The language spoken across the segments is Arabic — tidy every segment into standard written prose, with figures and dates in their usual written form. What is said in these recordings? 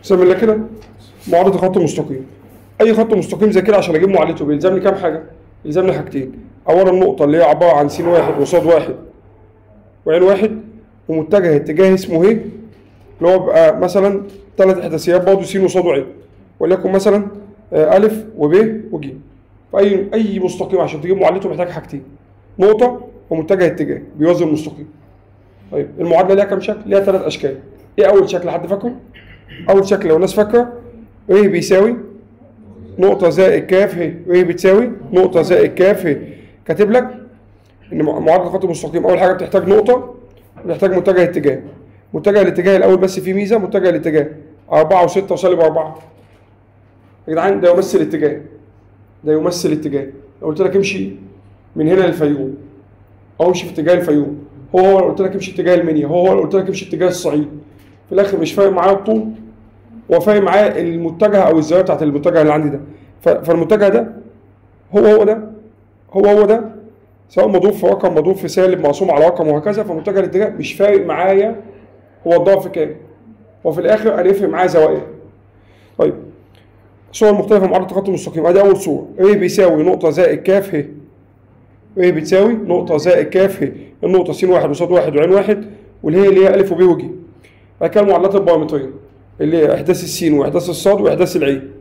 سمي الله كده معادله خط مستقيم. اي خط مستقيم زي كده عشان اجيب معادلته بيلزمني كام حاجه؟ بيلزمني حاجتين. اولا النقطه اللي هي عباره عن س واحد وصاد واحد وعين واحد ومتجه اتجاه اسمه ه، اللي هو بقى مثلا ثلاث احداثيات برضه س وصاد وعين، وليكن مثلا ا وب وج. فاي مستقيم عشان تجيب معادلته محتاج حاجتين، نقطه ومتجه اتجاه بيوازي المستقيم. طيب المعادله ليها كام شكل؟ ليها ثلاث اشكال. ايه اول شكل حد فاكره؟ اول شكل لو الناس فاكره ا بيساوي نقطة زائد كاف ه، وايه بتساوي نقطة زائد كاف ه. كاتب لك ان معادلة خط مستقيم اول حاجة بتحتاج نقطة وبتحتاج متجه اتجاه. متجه الاتجاه الاول بس فيه ميزة، متجه الاتجاه 4 و6 وسالب 4. يا جدعان ده يمثل اتجاه، ده يمثل اتجاه. لو قلت لك امشي من هنا للفيوم او امشي في اتجاه الفيوم، هو لو قلت لك امشي اتجاه المنيا، هو لو قلت لك امشي اتجاه الصعيد، في الاخر مش فارق معايا الطول، هو فارق معايا المتجه او الزاويه بتاعت المتجه اللي عندي ده. فالمتجه ده هو ده هو ده، سواء مضروب في رقم مضروب في سالب مقسوم على رقم وهكذا. فمتجه الاتجاه مش فارق معايا هو الضعف كام، هو في الاخر انا يفرق معايا زوايا. طيب صور مختلفه معادله خط مستقيم. ادي اول صوره ا بيساوي نقطه زائد كاف ه، ا بتساوي نقطه زائد كاف ه، النقطه س واحد وصاد واحد وعين واحد والهي اللي هي ا وب وج. بعد كده المعادلات البارامتريه اللي هي احداث السين واحداث الصاد واحداث العين.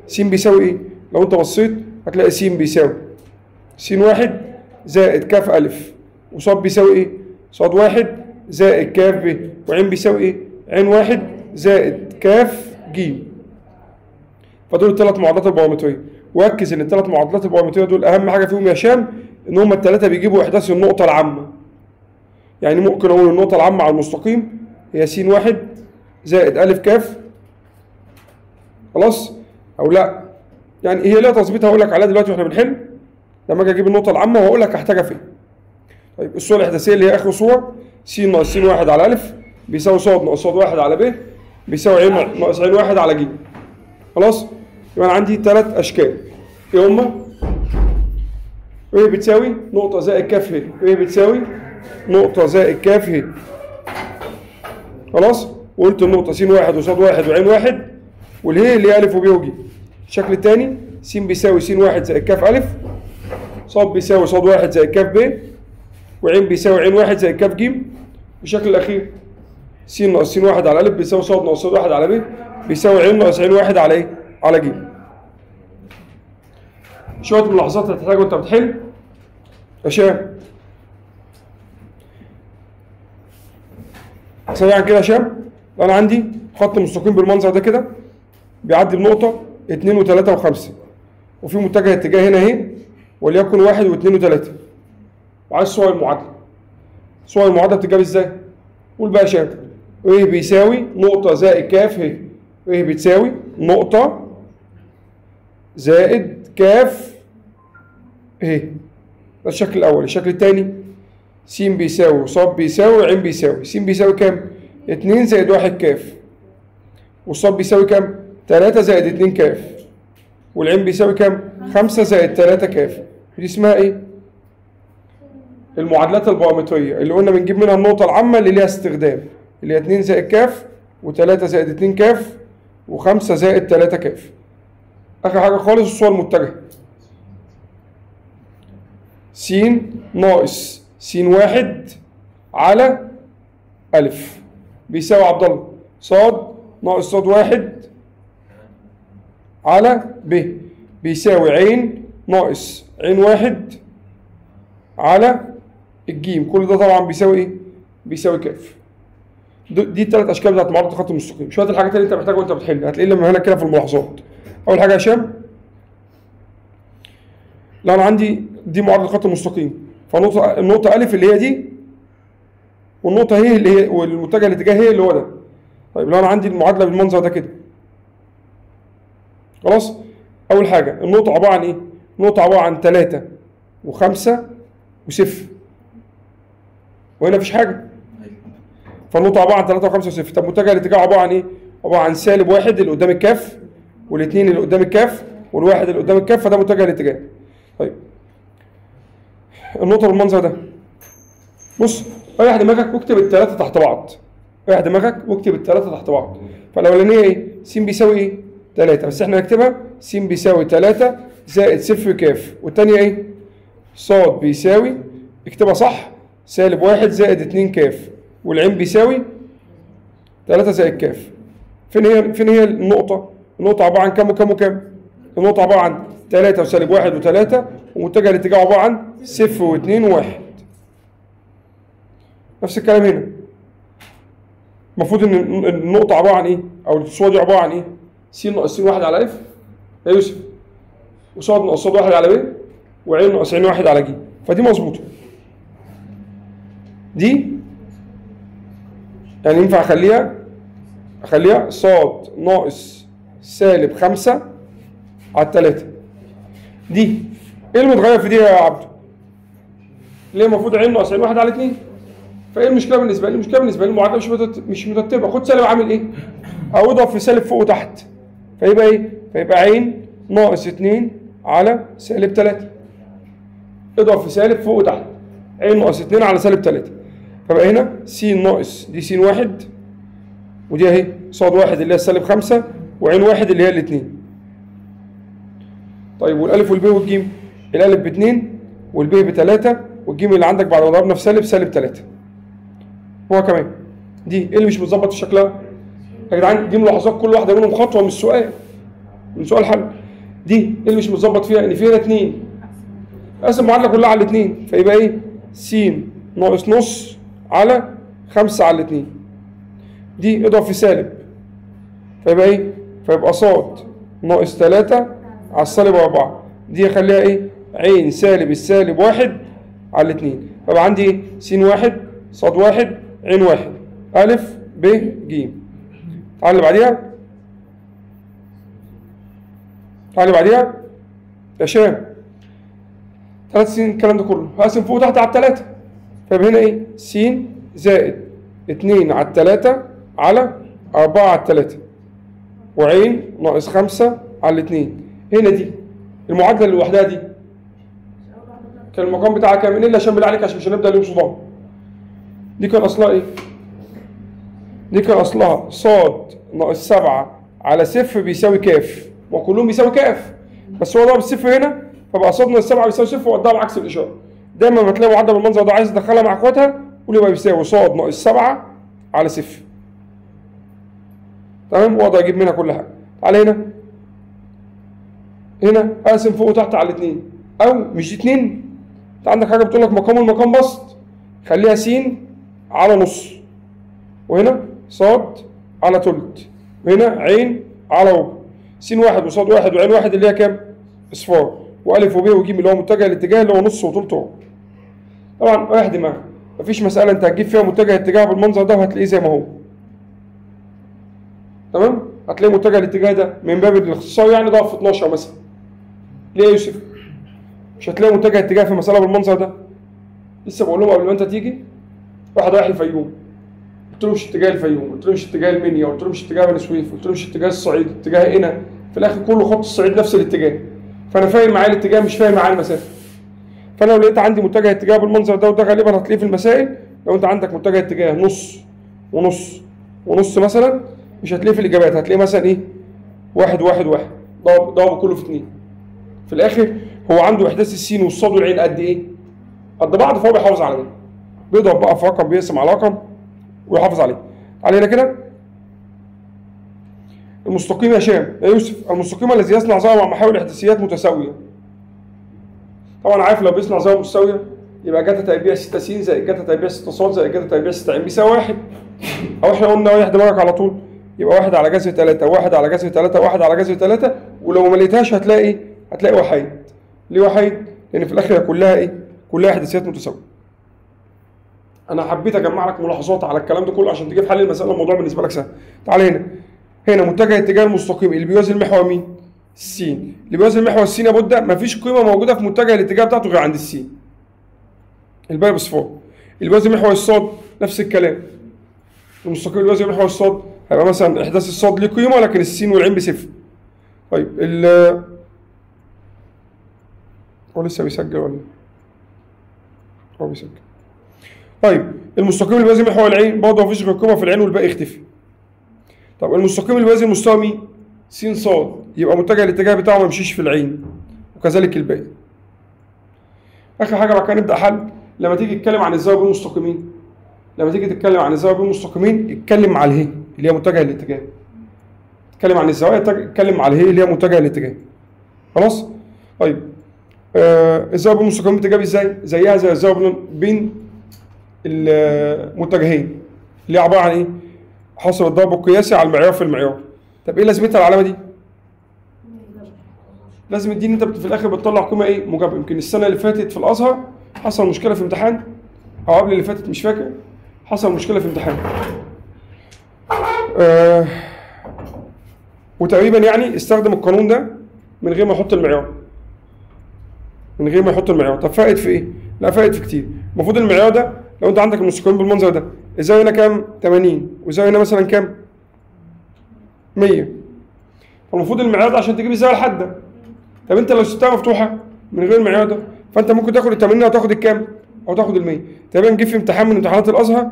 س بيساوي ايه؟ لو انت بصيت هتلاقي س بيساوي س واحد زائد كاف ا، وصاد بيساوي ايه؟ صاد واحد زائد كاف ب، وعين بيساوي ايه؟ عين واحد زائد كاف ج. فدول الثلاث معادلات البارامتريه. وركز ان الثلاث معادلات البارامتريه دول اهم حاجه فيهم يا هشام ان هم الثلاثه بيجيبوا احداث النقطه العامه. يعني ممكن اقول النقطه العامه على المستقيم هي س واحد زائد ا كاف، خلاص؟ او لا، يعني هي لها تظبيط هقول لك عليها دلوقتي واحنا بنحل لما اجي اجيب النقطه العامه وهقول لك هحتاجها فين. طيب الصوره الاحداثيه اللي هي اخر صوره س ناقص س واحد على ا بيساوي صاد ناقص صاد واحد على ب بيساوي عين ناقص عين واحد على ج. خلاص؟ يبقى انا عندي ثلاث اشكال. ايه هما؟ ا بتساوي نقطه زائد كاف ه، ا بتساوي نقطه زائد كاف ه. خلاص؟ وقلت النقطه س واحد وصاد واحد وعين واحد والهي اللي هي ا وب وج. الشكل الثاني س بيساوي س واحد زائد كاف ا، صاد بيساوي صاد واحد زائد كاف ب، وعين بيساوي عين واحد زائد كاف ج. الشكل الاخير س ناقص س واحد على ا بيساوي صاد ناقص صاد واحد على ب بيساوي عين ناقص عين واحد على ايه؟ على ج. شويه ملاحظات هتحتاجها وانت بتحل يا هشام. سريعا كده يا هشام، انا عندي خط مستقيم بالمنظر ده كده بيعدي بنقطه 2 و3 و5 وفي متجه اتجاه هنا اهي وليكن 1 و2 و3 وعايز صور المعادله. صور المعادله بتتجاب ازاي؟ قول بقى يا هشام ا بيساوي نقطه زائد كاف ه، ا بتساوي نقطه زائد كاف ه. ده الشكل الاول. الشكل الثاني س بيساوي صاد بيساوي عين بيساوي. س بيساوي كام؟ 2 زائد 1 كاف، والصاد بيساوي كام؟ 3 زائد 2 كاف، والعين بيساوي كام؟ 5 زائد 3 كاف. دي اسمها ايه؟ المعادلات البارامتريه اللي قلنا بنجيب منها النقطه العامه اللي ليها استخدام، اللي هي 2 زائد كاف و3 زائد 2 كاف و5 زائد 3 كاف. اخر حاجه خالص الصور المتجهه س ناقص س واحد على ا بيساوي عبد الله صاد ناقص صاد واحد على ب بيساوي عين ناقص عين واحد على الجيم. كل ده طبعا بيساوي ايه؟ بيساوي كاف. دي الثلاث اشكال بتاعت معادله الخط المستقيم. شويه الحاجات اللي انت محتاجها وانت بتحل هتلاقيه لما هنا كده في الملاحظات. اول حاجه يا هشام، لو انا عندي دي معادله الخط المستقيم فالنقطه ا اللي هي دي والنقطه هي اللي هي والمتجه الاتجاه هي اللي هو ده. طيب لو انا عندي المعادله بالمنظر ده كده، خلاص؟ اول حاجه النقطه عباره عن ايه؟ النقطه عباره عن 3 و5 وصفر، وهنا مفيش حاجه. فالنقطه عباره عن 3 و5 وصفر. طب متجه الاتجاه عباره عن ايه؟ عباره عن سالب واحد اللي قدام الكاف والاثنين اللي قدام الكاف والواحد اللي قدام الكاف، فده متجه الاتجاه. طيب النقطه بالمنظر ده، بص ريح دماغك واكتب الثلاثه تحت بعض. رايح دماغك واكتب الثلاثه تحت بعض. فالاولانيه ايه؟ س بيساوي ايه؟ 3، بس احنا هنكتبها س بيساوي 3 زائد صفر كاف، والثانيه ايه؟ ص بيساوي، اكتبها صح، سالب 1 زائد 2 كاف، والعين بيساوي 3 زائد كاف. فين هي النقطة؟ النقطة عبارة عن كام وكام وكام؟ النقطة عبارة عن 3 وسالب 1 و3، ومتجه الاتجاه عبارة عن 0 و2 و1. نفس الكلام هنا. المفروض ان النقطة عبارة عن ايه؟ او الصورة دي عبارة عن ايه؟ س ناقص س 1 على ا يا يوسف، وصاد ناقص صاد 1 على ب، وعين ناقص عين 1 على ج. فدي مظبوطة. دي يعني ينفع اخليها صاد ناقص سالب 5 على 3. دي ايه المتغير في دي يا عبده؟ ليه المفروض عين ناقص عين 1 على 2. فايه المشكله بالنسبه لي؟ المشكله بالنسبه لي المعادله مش مترتبه. خد سالب عامل ايه؟ او اضرب في سالب فوق وتحت، فيبقى ايه؟ فيبقى عين ناقص 2 على سالب 3. اضرب في سالب فوق وتحت، عين ناقص 2 على سالب 3. فبقى هنا س ناقص دي س 1، ودي اهي صاد 1 اللي هي سالب 5، وعين 1 اللي هي الاثنين. طيب والالف والب والجيم؟ الالف ب2 والب ب3 والجيم اللي عندك بعد ما ضربنا في سالب 3. هو كمان دي ايه اللي مش متظبط في شكلها؟ يا جدعان دي ملاحظات كل واحده منهم خطوه من السؤال، من سؤال حل. دي ايه اللي مش متظبط فيها؟ ان في هنا 2، اقسم المعادله كلها على الاثنين، فيبقى ايه؟ س ناقص نص على 5 على 2. دي اضرب في سالب، فيبقى ايه؟ فيبقى صاد ناقص 3 على السالب 4. دي اخليها ايه؟ عين سالب السالب 1 على 2. فيبقى عندي ايه؟ س 1 صاد 1 عين 1 الف ب ج. تعال اللي بعديها، يا شام 3 س الكلام ده كله هقسم فوق وتحت على 3. فيبقى هنا ايه؟ س زائد 2 على 3 على 4 على 3، وعين ناقص 5 على 2. هنا دي المعادله اللي لوحدها دي كان المقام بتاعها كام؟ الا عشان بالله عليك عشان مش هنبدا اليوم صدام. دي كان اصلها ايه؟ دي كان اصلها صاد ناقص 7 على صفر بيساوي كاف، وكلهم بيساوي كاف، بس هو ضرب الصفر هنا فبقى صاد ناقص 7 بيساوي صفر، وقدها بعكس الاشاره. دايما لما تلاقي معادله بالمنظر ده عايز تدخلها مع اخواتها قول يبقى بيساوي صاد ناقص 7 على صفر. تمام؟ واقدر اجيب منها كل حاجه. تعالى هنا اقسم فوق وتحت على 2، او مش دي 2، انت عندك حاجه بتقول لك مقام المقام بسط، خليها س على نص، وهنا صاد على تلت، وهنا عين على ربع. س 1 وصاد 1 وعين 1 اللي هي كام؟ اصفار، والف وب وج اللي هو متجه الاتجاه اللي هو نص وتلت ربع. طبعا رايح دماغك، مفيش مساله انت هتجيب فيها متجه الاتجاه بالمنظر ده وهتلاقيه زي ما هو. تمام؟ هتلاقي متجه الاتجاه ده من باب الاختصار يعني ضرب في 12 مثلا. ليه يا يوسف؟ مش هتلاقي متجه اتجاه في مساله بالمنظر ده. لسه بقول لهم قبل ما انت تيجي، واحد رايح الفيوم، قلت له مش اتجاه الفيوم، قلت له مش اتجاه المنيا، قلت له مش اتجاه بني سويف، قلت له مش اتجاه الصعيد، اتجاه هنا. في الاخر كله خط الصعيد نفس الاتجاه، فانا فاهم معاه الاتجاه مش فاهم معاه المسافه. فانا لو لقيت عندي متجه اتجاه بالمنظر ده، وده غالبا هتلاقيه في المسائل، لو انت عندك متجه اتجاه نص ونص ونص مثلا، مش هتلاقيه في الاجابات، هتلاقيه مثلا ايه؟ 1 1 1 ضرب كله في 2. في الاخر هو عنده احداث السين والصاد والعين قد ايه؟ قد بعض، فهو بيحافظ على ده. بيضرب بقى في رقم، بيقسم على رقم ويحافظ عليه. علينا كده المستقيم يا شام يا يوسف، المستقيم الذي يصنع زاويه مع محاور احداثيات متساويه. طبعا عارف لو بيصنع زاويه متساويه يبقى جتا تربيع 6 س زائد جتا تربيع 6 ص زائد جتا تربيع 6 ع بيساوي 1. او احنا قلنا ريح دماغك على طول، يبقى 1 على جذر 3 1 على جذر 3 1 على جذر 3، ولو ما لقيتهاش هتلاقي ايه؟ هتلاقي وحيد. ليه وحيد؟ لان في الاخر كلها ايه؟ كلها احداثيات متساويه. انا حبيت اجمع لك ملاحظات على الكلام ده كله عشان تجيب حل المساله، الموضوع بالنسبه لك سهل. تعال هنا متجه اتجاه المستقيم اللي بيوازي المحور مين؟ السين. اللي بيوازي المحور السين يا بودة مفيش قيمه موجوده في متجه الاتجاه بتاعته غير عند السين. الباقي بصفار. اللي بيوازي محور الصاد نفس الكلام. المستقيم اللي بيوازي محور الصاد هيبقى مثلا احداث الصاد ليه قيمه لكن السين والعين بصفر. طيب هو لسه بيسجل ولا؟ هو بيسجل. طيب المستقيم اللي بيوازي محور العين برضه مفيش غير قيمه في العين والباقي يختفي. طب المستقيم اللي بيوازي مستوى مين؟ س ص، يبقى متجه الاتجاه بتاعه ما يمشيش في العين، وكذلك الباقي. اخر حاجه بعد كده نبدا حل. لما تيجي تتكلم عن الزاويه بين المستقيمين، لما تيجي تتكلم عن الزاويه بين المستقيمين اتكلم على الهي اللي هي متجهه الاتجاه. اتكلم عن الزوايا اتكلم على الهي اللي هي متجهه الاتجاه. خلاص؟ طيب الزاويه بين المستقيمين بتجاب ازاي؟ زيها زي الزاويه بين المتجهين اللي هي عباره عن ايه؟ حاصل الضرب القياسي على المعيار في المعيار. طب ايه لازمتها العلامه دي؟ لازم الدين انت في الاخر بتطلع قيمه ايه؟ موجبه. يمكن السنه اللي فاتت في الازهر حصل مشكله في امتحان، او قبل اللي فاتت مش فاكر، حصل مشكله في امتحان. وتقريبا يعني استخدم القانون ده من غير ما يحط المعيار. من غير ما يحط المعيار. طب فائد في ايه؟ لا فائد في كتير. المفروض المعيار ده لو انت عندك المستقيمين بالمنظر ده، الزاويه هنا كام؟ 80، والزاويه هنا مثلا كام؟ 100. فالمفروض المعيار ده عشان تجيب الزاويه الحاده. طب انت لو سبتها مفتوحه من غير المعيار ده، فانت ممكن تاخد ال 80 او تاخد الكام؟ او تاخد ال 100. تقريبا جه في امتحان من امتحانات الازهر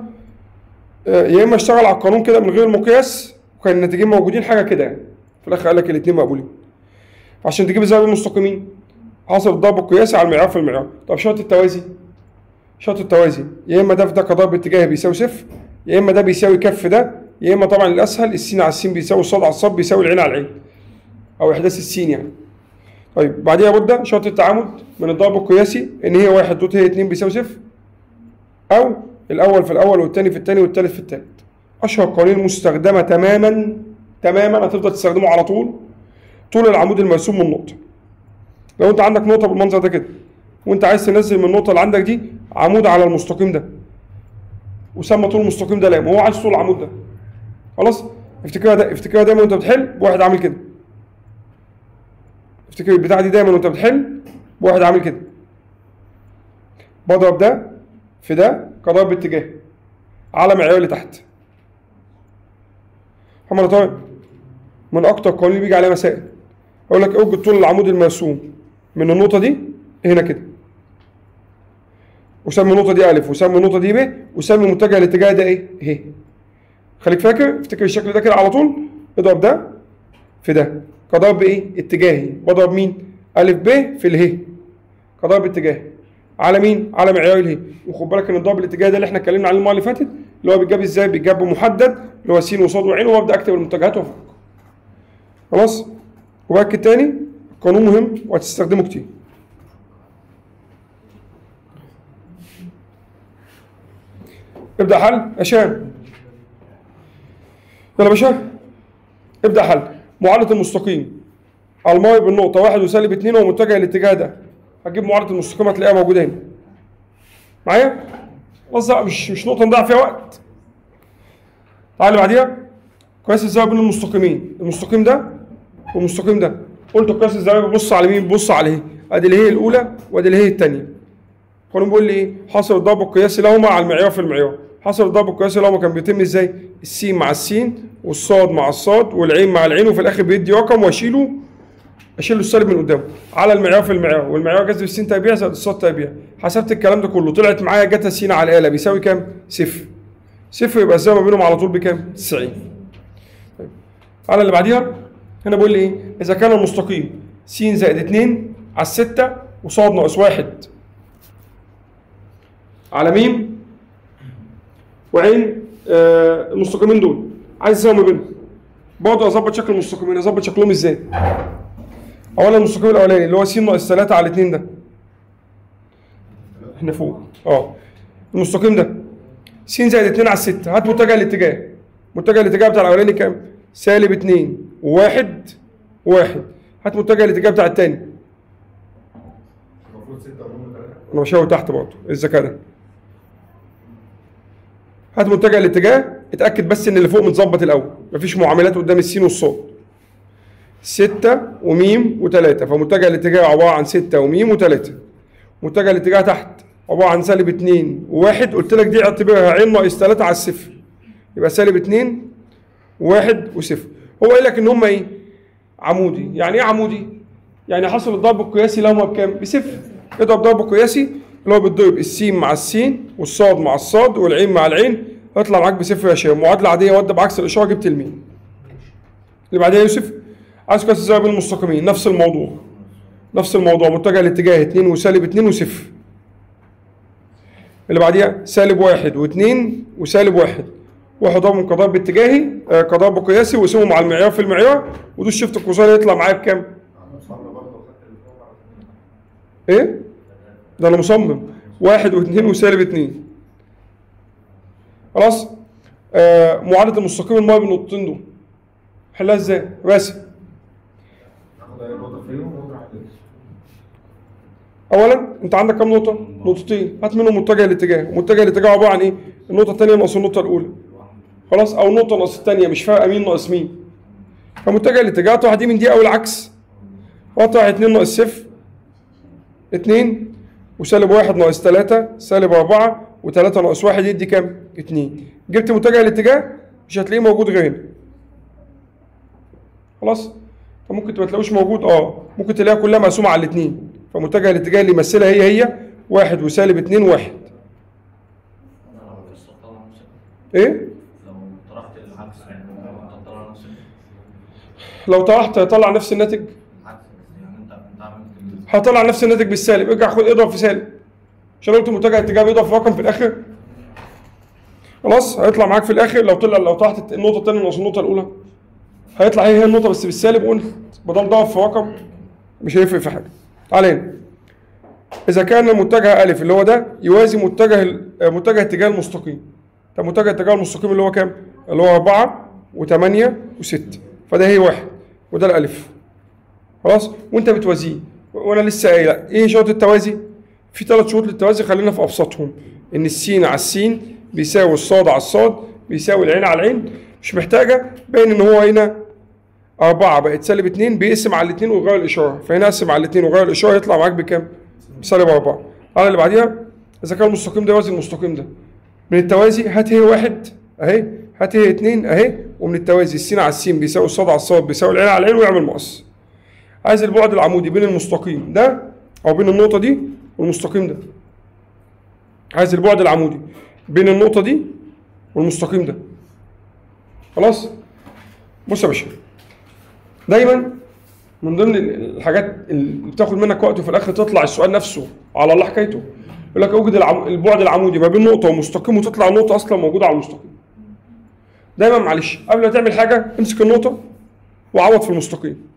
يا اما اشتغل على القانون كده من غير المقياس، وكان الناتجين موجودين حاجه كده يعني. في الاخر قال لك الاثنين مقبولين. عشان تجيب الزاويه المستقيمين حاصل الضرب القياسي على المعيار في المعيار. طب شرط التوازي، شرط التوازي يا اما ده في ده كضرب اتجاهي بيساوي صفر، يا اما ده بيساوي كف ده، يا اما طبعا الاسهل السين على السين بيساوي الصاد على الصاد بيساوي العين على العين، او احداث السين يعني. طيب بعديها بده شرط التعامد من الضرب القياسي ان هي 1 دوت هي 2 بيساوي صفر، او الاول في الاول والثاني في الثاني والثالث في الثالث. اشهر قوانين مستخدمه تماما تماما هتفضل تستخدمه على طول العمود المرسوم من النقطه. لو انت عندك نقطه بالمنظر ده كده، وانت عايز تنزل من النقطه اللي عندك دي عمود على المستقيم ده، وسمى طول المستقيم ده لام، وهو عايز طول العمود ده. خلاص؟ افتكرها دايما وانت بتحل بواحد عامل كده. افتكر البتاعه دي دايما وانت بتحل بواحد عامل كده. بضرب ده في ده كضرب اتجاه على معيار اللي تحت. محمد طارق من اكتر القوانين اللي بيجي عليها مسائل. اقول لك اوجد طول العمود المرسوم من النقطه دي هنا كده، وسمي النقطه دي الف، وسمي النقطه دي ب، وسمي متجه الاتجاه ده ايه؟ اهي. خليك فاكر، افتكر الشكل ده كده على طول. اضرب ده في ده كضرب ايه؟ اتجاهي. بضرب مين؟ الف ب في اله كضرب اتجاهي على مين؟ على معيار اله. وخد بالك ان الضرب الاتجاهي ده اللي احنا اتكلمنا عليه المره اللي فاتت، اللي هو بيتجاب ازاي؟ بيتجاب بمحدد اللي هو س وصاد وعين، وابدا اكتب المتجهات وافك. خلاص؟ وباكد تاني قانون مهم وهتستخدمه كتير. ابدا حل يا هشام. يلا يا باشا ابدا حل. معادله المستقيم الماي بالنقطه 1 وسالب 2 وهو متجه الاتجاه ده. هتجيب معادله المستقيم هتلاقيها موجوده هنا. معايا؟ خلاص بقى مش نقطه نضيع فيها وقت. تعالى بعديها قياس الزاويه بين المستقيمين، المستقيم ده والمستقيم ده. قلت قياس الزاويه ببص على مين؟ ببص على ايه؟ ادي اللي هي الاولى وادي اللي هي الثانيه. القانون بيقول لي ايه؟ حاصل الضرب القياسي لهما على المعيار في المعيار. حاصل الضرب القياسي لهما كان بيتم ازاي؟ السين مع السين والصاد مع الصاد والعين مع العين، وفي الاخر بيدي رقم واشيل له السالب من قدامه على المعيار في المعيار، والمعيار جذب السين تربيع زائد الصاد تربيع. حسبت الكلام ده كله طلعت معايا جتا س على الاله بيساوي كام؟ صفر. صفر يبقى الزاويه ما بينهم على طول بكام؟ 90. طيب على اللي بعديها هنا بيقول لي ايه؟ اذا كان المستقيم س زائد 2 على 6 وصاد ناقص 1 على ميم وعين المستقيمين دول، عايز الزاويه ما بينهم. برضه اظبط شكل المستقيمين. اظبط شكلهم ازاي؟ اولا المستقيم الاولاني اللي هو س ناقص 3 على 2 ده احنا فوق. المستقيم ده س زائد 2 على 6. هات متجه الاتجاه. متجه الاتجاه بتاع الاولاني كام؟ سالب 2 و1 1. هات متجه الاتجاه بتاع الثاني. المفروض 6 ونقول 3. انا بشاور تحت برضه الذكاء ده. هات متجه الاتجاه، اتاكد بس ان اللي فوق متظبط الاول، مفيش معاملات قدام السين والصاد. 6 وميم و3، فمتجه الاتجاه عباره عن 6 وميم و3. متجه الاتجاه تحت عباره عن سالب 2 و1. قلت لك دي اعتبرها عين ناقص 3 على الصفر، يبقى سالب 2 و1 وصفر. هو قال لك ان هم ايه؟ عمودي. يعني ايه عمودي؟ يعني حصل الضرب القياسي لهما بكام؟ بصفر. اضرب ضرب قياسي اللي هو بتضرب السين مع السين والصاد مع الصاد والعين مع العين، هيطلع معاك بصفر يا شباب. معادله عاديه وده بعكس الاشاره جبت المين. اللي بعدها يا يوسف عايز قياس الزاويه بين المستقيمين، نفس الموضوع متجه الاتجاه 2 وسالب 2 وصفر. اللي بعديها سالب 1 و2 وسالب 1، واحد ضرب قضاء باتجاهي قضاء بقياسي واسمه مع المعيار في المعيار، ودوس شيفت القوسين يطلع معايا بكام؟ ايه؟ ده انا مصمم 1 و2 وسالب 2. خلاص؟ معادله المستقيم المائي بالنقطتين دول حلها ازاي؟ بس اولا انت عندك كام نقطه؟ نقطتين، هات منهم متجه الاتجاه، ومتجه الاتجاه عباره عن ايه؟ النقطه الثانيه ناقص النقطه الاولى. خلاص؟ او النقطه ناقص الثانيه، مش فارقه مين ناقص مين. فمتجه الاتجاه هتروح دي من دي او العكس، وهتروح 2 ناقص صفر 2 وسالب 1 ناقص 3 سالب 4 و3 ناقص 1 يدي كام؟ 2. جبت متجه الاتجاه مش هتلاقيه موجود غير هنا. خلاص؟ فممكن ما تلاقوش موجود، ممكن تلاقيها كلها مقسومه على الاثنين، فمتجه الاتجاه اللي يمثلها هي 1 وسالب 2 1. ايه؟ لو طرحت هيطلع نفس الناتج؟ هطلع نفس الناتج بالسالب. ارجع خد اضرب في سالب، عشان قلت متجه الاتجاه بيضرب في رقم في الاخر. خلاص؟ هيطلع معاك في الاخر لو طرحت النقطه الثانيه ناقص النقطه الاولى هيطلع هي النقطه بس بالسالب، قلت بدل ضرب في رقم مش هيفرق في حاجه. تعالى اذا كان المتجه الف اللي هو ده يوازي متجه اتجاه المستقيم. طب متجه اتجاه المستقيم اللي هو كام؟ اللي هو 4 و8 و6، فده هي 1 وده الالف. خلاص؟ وانت بتوازيه، وانا لسه قايل ايه شروط التوازي؟ في 3 شروط للتوازي، خلينا في ابسطهم. ان السين على السين بيساوي الصاد على الصاد بيساوي العين على العين، مش محتاجه باين ان هو هنا 4 بقت سالب 2 بيقسم على الاثنين ويغير الاشاره، فهنا اقسم على الاثنين ويغير الاشاره يطلع معاك بكام؟ بسالب 4. على اللي بعديها اذا كان المستقيم ده يوازي المستقيم ده، من التوازي هات هي 1 اهي، هات هي 2 اهي، ومن التوازي السين على السين بيساوي الصاد على الصاد بيساوي العين على العين ويعمل مقص. عايز البعد العمودي بين المستقيم ده او بين النقطه دي والمستقيم ده. عايز البعد العمودي بين النقطه دي والمستقيم ده. خلاص؟ بص يا باشا، دايما من ضمن الحاجات اللي بتاخد منك وقت وفي الاخر تطلع السؤال نفسه على الله حكايته، يقول لك اوجد البعد العمودي ما بين نقطه ومستقيم، وتطلع النقطه اصلا موجوده على المستقيم. دايما معلش قبل ما تعمل حاجه امسك النقطه وعوض في المستقيم.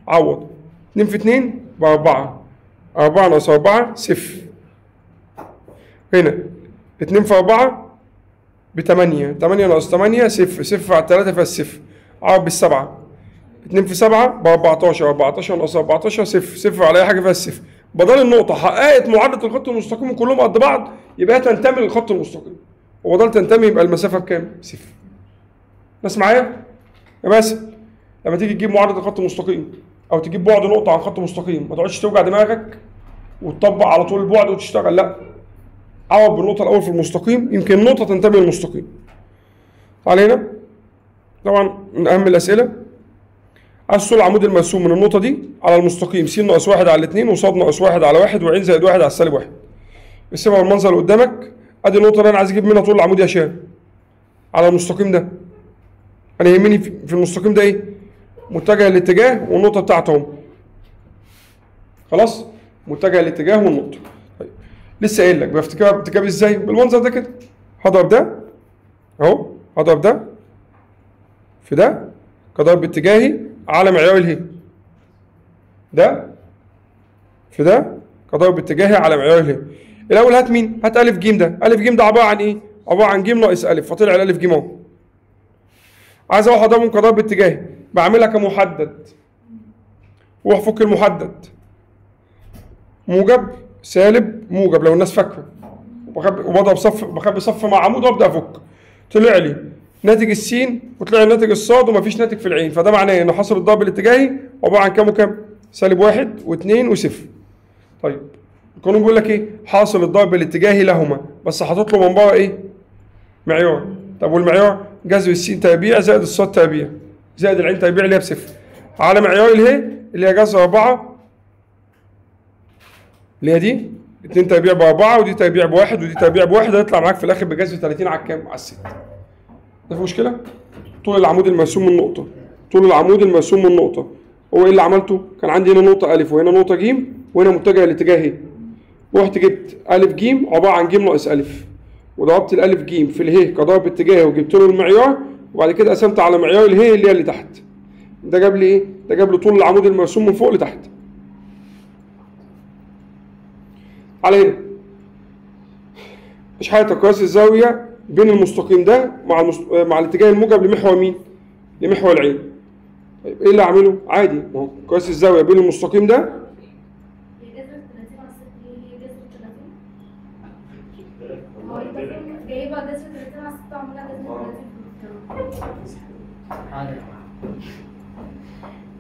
عوض 2 في 2 ب 4، 4 ناقص 4 صفر. هنا 2 في 4 ب 8، 8 ناقص 8 صفر، صفر على 3 فيها الصفر. عوض بال7، 2 في 7 ب 14، 14 ناقص 14 صفر، صفر على اي حاجه فيها الصفر. بدل النقطه حققت معادله الخط المستقيم كلهم قد بعض يبقى تنتمي للخط المستقيم، وبدل تنتمي يبقى المسافه بكام؟ صفر. ناس معايا؟ يا باسل لما تيجي تجيب معادله الخط المستقيم او تجيب بعد نقطه عن خط مستقيم ما تقعدش توجع دماغك وتطبق على طول البعد وتشتغل، لا، عوض بالنقطه الاول في المستقيم، يمكن النقطه تنتمي للمستقيم. علينا طبعا من اهم الاسئله، عايز الصول العمودي المرسوم من النقطه دي على المستقيم س ناقص 1 على 2 وصاد ناقص 1 على 1 وعين زائد 1 على سالب 1. ارسمها بالمنظر اللي قدامك. ادي النقطه اللي انا عايز اجيب منها طول العمود يا شباب على المستقيم ده. انا يهمني في المستقيم ده ايه؟ متجه الاتجاه والنقطه بتاعته. خلاص؟ متجه الاتجاه والنقطه. طيب لسه قايل لك بتجيب ازاي؟ بالمنظر ده كده. هضرب ده اهو، هضرب ده في ده كضرب اتجاهي على معيار الهي. ده في ده كضرب اتجاهي على معيار الهي. الاول هات مين؟ هات الف ج. ده الف ج ده عباره عن ايه؟ عباره عن ج ناقص الف، فطلع الالف ج اهو. عايز اروح اضربهم كضرب اتجاهي، بعملها كمحدد واروح فك المحدد. موجب سالب موجب لو الناس فاكره، وبضرب صف، بخبي صف مع عمود وابدا افك. طلع لي ناتج السين وطلع لي ناتج الصاد ومفيش ناتج في العين، فده معناه ان حاصل الضرب الاتجاهي عباره عن كام وكام؟ سالب 1 و2 و0. طيب القانون بيقول لك ايه؟ حاصل الضرب الاتجاهي لهما، بس حاطط له من بره ايه؟ معيار. طب والمعيار جذر السين تربيع زائد الصاد تربيع زائد العين تربيع اللي هي بصفر على معيار الهي اللي هي جذر 4 اللي هي دي 2 تربيع ب4 ودي تربيع ب1 ودي تربيع ب1 هيطلع معاك في الاخر بجذر 30 على الكام؟ على 6. ده في مشكله؟ طول العمود المرسوم من نقطه، طول العمود المرسوم من نقطه، هو ايه اللي عملته؟ كان عندي هنا نقطه الف وهنا نقطه ج وهنا متجه الاتجاه اهي. رحت جبت الف ج عباره عن ج ناقص الف، وضربت الالف ج في اله كضرب اتجاهي وجبت له المعيار، وبعد كده قسمت على معيار اله اللي هي اللي تحت. ده جاب لي ايه؟ ده جاب لي طول العمود المرسوم من فوق لتحت. على هنا مش حاجه قياس الزاويه بين المستقيم ده مع الاتجاه الموجب لمحور مين؟ لمحور العين. طيب ايه اللي اعمله؟ عادي، ما هو قياس الزاويه بين المستقيم ده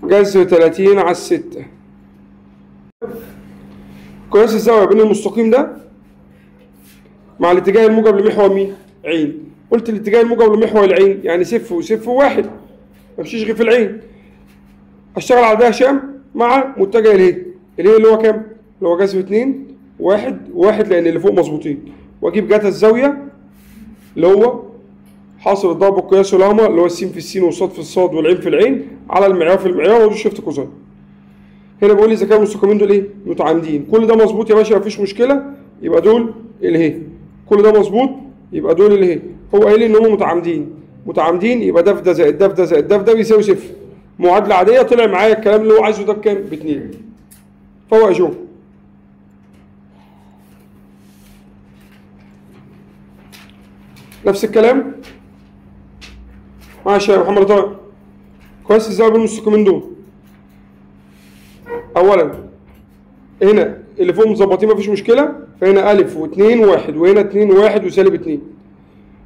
جذر 30 على 6. قياس الزاويه بين المستقيم ده مع الاتجاه الموجب لمحور مين؟ عين. قلت الاتجاه الموجب لمحور العين يعني صفر وصفر وواحد، ما امشيش غير في العين. اشتغل على ده هشام مع متجه الايه؟ الايه اللي هو كام؟ اللي هو جذر 2 1 1 لان اللي فوق مظبوطين، واجيب جتا الزاويه اللي هو حاصل الضرب القياسي لهما اللي هو السين في السين والصاد في الصاد والعين في العين على المعيار في المعيار وادوس شيفت كوزين. هنا بيقول لي اذا كانوا المستقيمين دول ايه؟ متعامدين. كل ده مظبوط يا باشا مفيش مشكله، يبقى دول الاهي. كل ده مظبوط يبقى دول الاهي. هو قايل لي ان هم متعامدين يبقى ده في ده زائد ده في ده زائد ده في ده بيساوي صفر. معادله عاديه طلع معايا الكلام اللي هو عايزه ده بكام؟ ب2. فهو يا جو نفس الكلام ماشي يا محمد طارق. قياس الزاويه بين المستقيمين دول اولا هنا اللي فوق مظبطين مفيش مشكله، فهنا الف و2 1 وهنا 2 1 وسالب 2.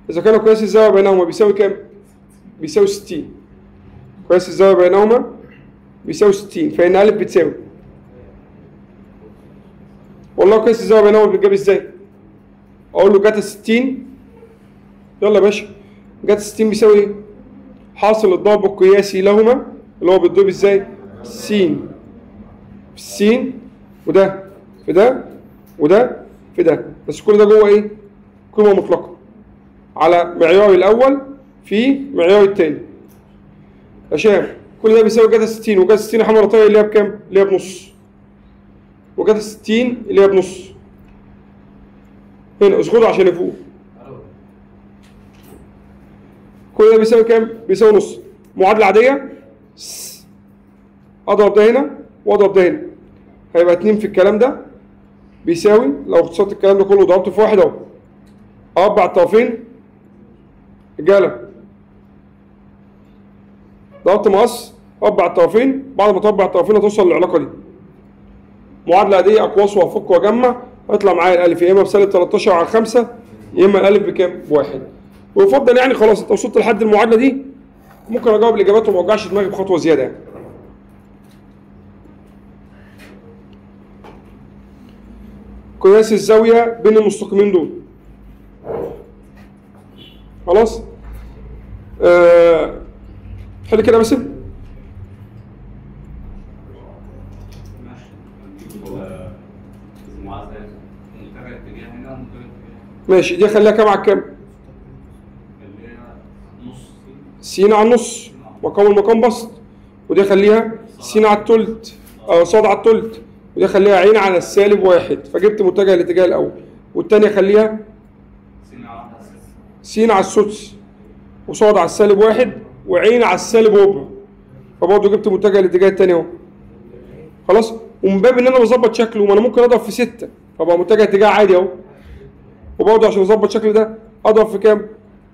اذا كان قياس الزاويه بينهما بيساوي كام؟ بيساوي 60. قياس الزاويه بينهما بيساوي 60، فان الف بتساوي، والله قياس الزاويه بينهما بيتجاب ازاي؟ اقول له جتا 60. يلا يا باشا، جتا 60 بيساوي ايه؟ حاصل الضرب القياسي لهما اللي هو بيتضرب ازاي؟ س في السين وده في ده وده في ده، بس كل ده جوه ايه؟ قيمه مطلقه على معيار الاول في معيار الثاني. يا شباب كل ده بيساوي جتا 60، وجتا 60 يا حمرا طاير اللي هي بكام؟ اللي هي بنص. وجتا 60 اللي هي بنص. هنا اسخده عشان يفوق. كل ده بيساوي كام؟ بيساوي نص. معادله عاديه اضرب ده هنا واضرب ده هنا، هيبقى 2 في الكلام ده بيساوي، لو اختصرت الكلام ده كله ضربته في واحد اهو، اربع الطرفين رجاله، ضربت مقص اربع الطرفين، بعد ما تربع الطرفين هتوصل للعلاقه دي. معادله عاديه اقواس وافك واجمع، هيطلع معايا الالف يا اما بسالب 13 على 5 يا اما الالف بكام؟ بواحد. ويفضل يعني خلاص انت وصلت لحد المعادله دي ممكن اجاوب الاجابات وما اوجعش دماغي بخطوه زياده يعني. قياس الزاويه بين المستقيمين دول خلاص. حل كده بس. ماشي، دي خليها كام على كام؟ س على النص مقام المقام بسط، ودي خليها س على التلت صاد على التلت، ودي خليها عين على السالب واحد، فجبت متجه الاتجاه الاول، والثانيه خليها س على السدس وصاد على السالب واحد وعين على السالب ربع، فبرضه جبت متجه الاتجاه الثاني اهو. خلاص، ومن باب ان انا بظبط شكله، ما انا ممكن اضرب في 6 فبقى متجه اتجاه عادي اهو. وبرضه عشان اظبط الشكل ده اضرب في كام؟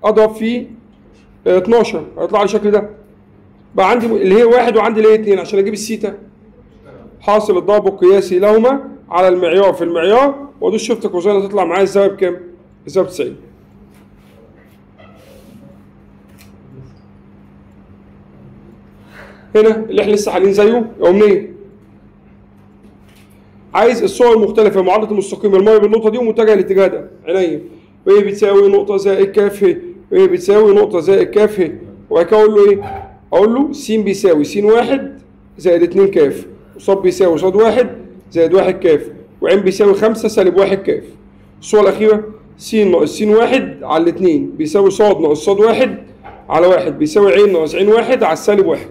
اضرب في 12 هيطلع لي الشكل ده. بقى عندي اللي هي 1 وعندي اللي هي 2 عشان اجيب السيتا. حاصل الضرب القياسي لهما على المعيار في المعيار وادوس شيفت كوزين هتطلع معايا الزاويه بكام؟ الزاويه 90. هنا اللي احنا لسه حالين زيه يا امنيه. عايز الصور المختلفه معادله المستقيم المايه بالنقطه دي ومتجه الاتجاه ده عينيا، وهي بتساوي نقطه زائد كاف ه، وهي بتساوي نقطه زائد كاف ه، وبعد كده اقول له ايه؟ اقول له س بيساوي س 1 زائد 2 كاف، وصاد بيساوي صاد 1 زائد 1 كاف، وعين بيساوي 5 سالب 1 كاف. الصورة الأخيرة س ناقص س واحد على الاتنين بيساوي ص ناقص ص واحد على واحد بيساوي عين ناقص عين واحد على السالب واحد.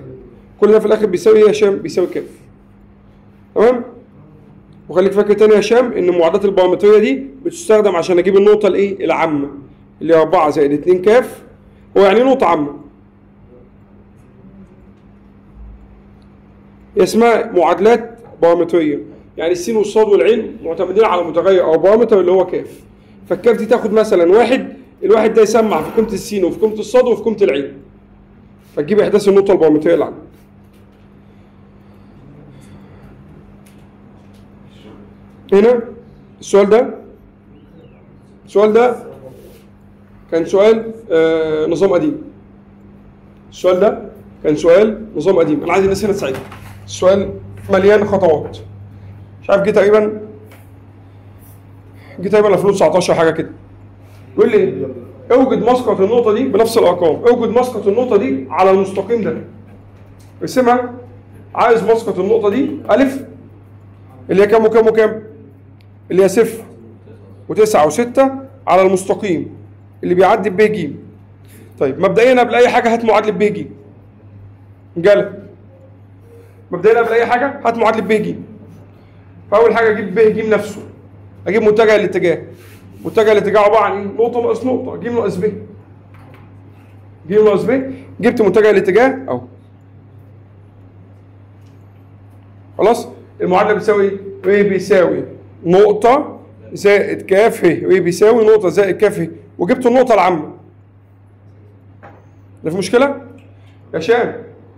كل ده في الآخر بيساوي إيه يا هشام؟ بيساوي كاف. تمام؟ وخليك فاكر تاني يا هشام إن المعادلات البارامترية دي بتستخدم عشان أجيب النقطة الإيه؟ العامة اللي هي 4 زائد 2 كاف. هو يعني نقطة عامة. هي اسمها معادلات بارامترية، يعني السين والصاد والعين معتمدين على متغير أو بارامتر اللي هو كاف. فالكاف دي تاخد مثلا واحد، الواحد ده يسمع في قيمة السين وفي قيمة الصاد وفي قيمة العين. فتجيب إحداث النقطة البارامترية اللي عندك. هنا السؤال ده كان سؤال نظام قديم. السؤال ده كان سؤال نظام قديم. أنا عايز الناس هنا تساعدني. السؤال مليان خطوات. مش عارف جه تقريبا 2019 حاجة كده. يقول لي اوجد مسقط النقطة دي بنفس الأرقام، اوجد مسقط النقطة دي على المستقيم ده. ارسمها. عايز مسقط النقطة دي ألف اللي هي كام وكام وكام؟ اللي هي 0 و9 و6 على المستقيم اللي بيعدي ب ج. طيب مبدئيا قبل أي حاجة هات معادلة ب ج. رجالة مبدئيا قبل أي حاجة هات معادلة ب ج. فأول حاجة أجيب ب ج نفسه، أجيب متجه الاتجاه. متجه الاتجاه عبارة عن إيه؟ نقطة ناقص نقطة، ج ناقص ب. ج ناقص ب، جبت متجه الاتجاه أهو. خلاص؟ المعادلة بتساوي إيه؟ ر بيساوي نقطة زائد كاف ه، ر بيساوي نقطة زائد كاف ه، وجبت النقطة العامة. ده في مشكلة؟ يا هشام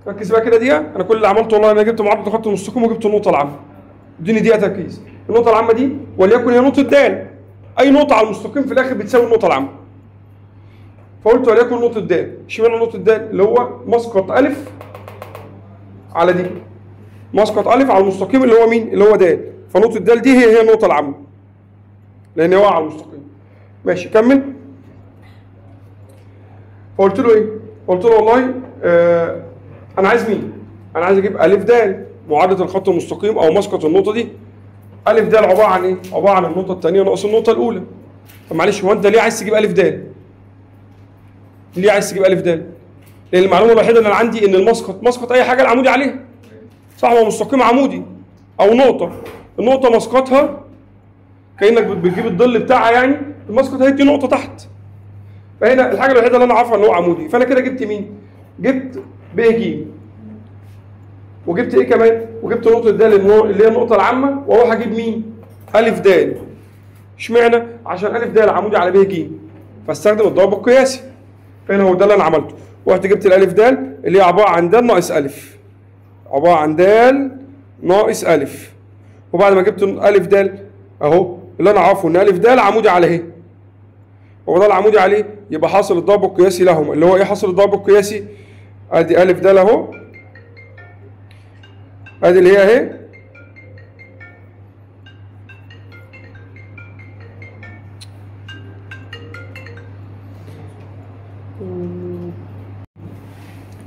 ركز بقى كده دقيقة. أنا كل اللي عملته والله أنا جبت معادلة الخط المستقيم وجبت النقطة العامة. اديني دقيقة تركيز. النقطة العامة دي وليكن هي نقطة د. أي نقطة على المستقيم في الآخر بتساوي النقطة العامة. فقلت وليكن نقطة د. اشمعنى نقطة د؟ اللي هو مسقط أ على دي. مسقط أ على المستقيم اللي هو مين؟ اللي هو د. فنقطة د دي هي النقطة العامة. لأن هي واقعة على المستقيم. ماشي كمل. فقلت له إيه؟ قلت له والله أنا عايز مين؟ أنا عايز أجيب أ د معادلة الخط المستقيم أو مسقط النقطة دي. أ د عبارة عن إيه؟ عبارة عن النقطة الثانية ناقص النقطة الأولى. طب معلش هو أنت ليه عايز تجيب أ د؟ ليه عايز تجيب أ د؟ لأن المعلومة الوحيدة اللي أنا عندي إن المسقط مسقط أي حاجة العمودي عليها. صح، هو مستقيم عمودي أو نقطة. النقطة مسقطها كأنك بتجيب الظل بتاعها، يعني المسقط هيدي نقطة تحت. فهنا الحاجة الوحيدة اللي أنا عارفها إن هو عمودي. فأنا كده جبت مين؟ جبت ب ج. وجبت إيه كمان؟ وجبت نقطة د اللي هي النقطة العامة، وأروح أجيب مين؟ أ د. اشمعنى؟ عشان أ د عمودي على ب ج. فاستخدم الضرب القياسي. فهنا هو ده اللي أنا عملته. ورحت جبت الأ د اللي هي عبارة عن د ناقص أ. عبارة عن د ناقص أ. وبعد ما جبت أ د أهو اللي أنا عارفه إن أ د عمودي على ه. هو ده العمودي عليه، يبقى حاصل الضرب القياسي لهم اللي هو إيه حاصل الضرب القياسي؟ أدي أ د أهو. أدي اللي هي أهي.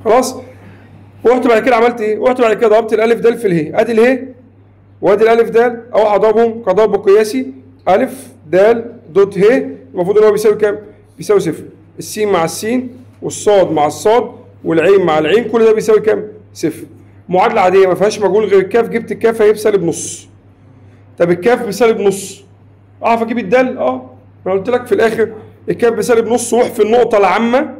خلاص؟ ورحت بعد كده عملت ايه؟ رحت بعد كده ضربت الالف د في اله، ادي اله وادي الالف د، اروح اضربهم كضرب قياسي. الف د دوت ه المفروض ان هو بيساوي كام؟ بيساوي صفر. السين مع السين والصاد مع الصاد والعين مع العين كل ده بيساوي كام؟ صفر. معادله عاديه ما فيهاش مجهول غير الكاف. جبت الكاف هي بسالب نص. طب الكاف بسالب نص اعرف اجيب الدال؟ انا قلت لك في الاخر الكاف بسالب نص. واحفظ النقطه العامه،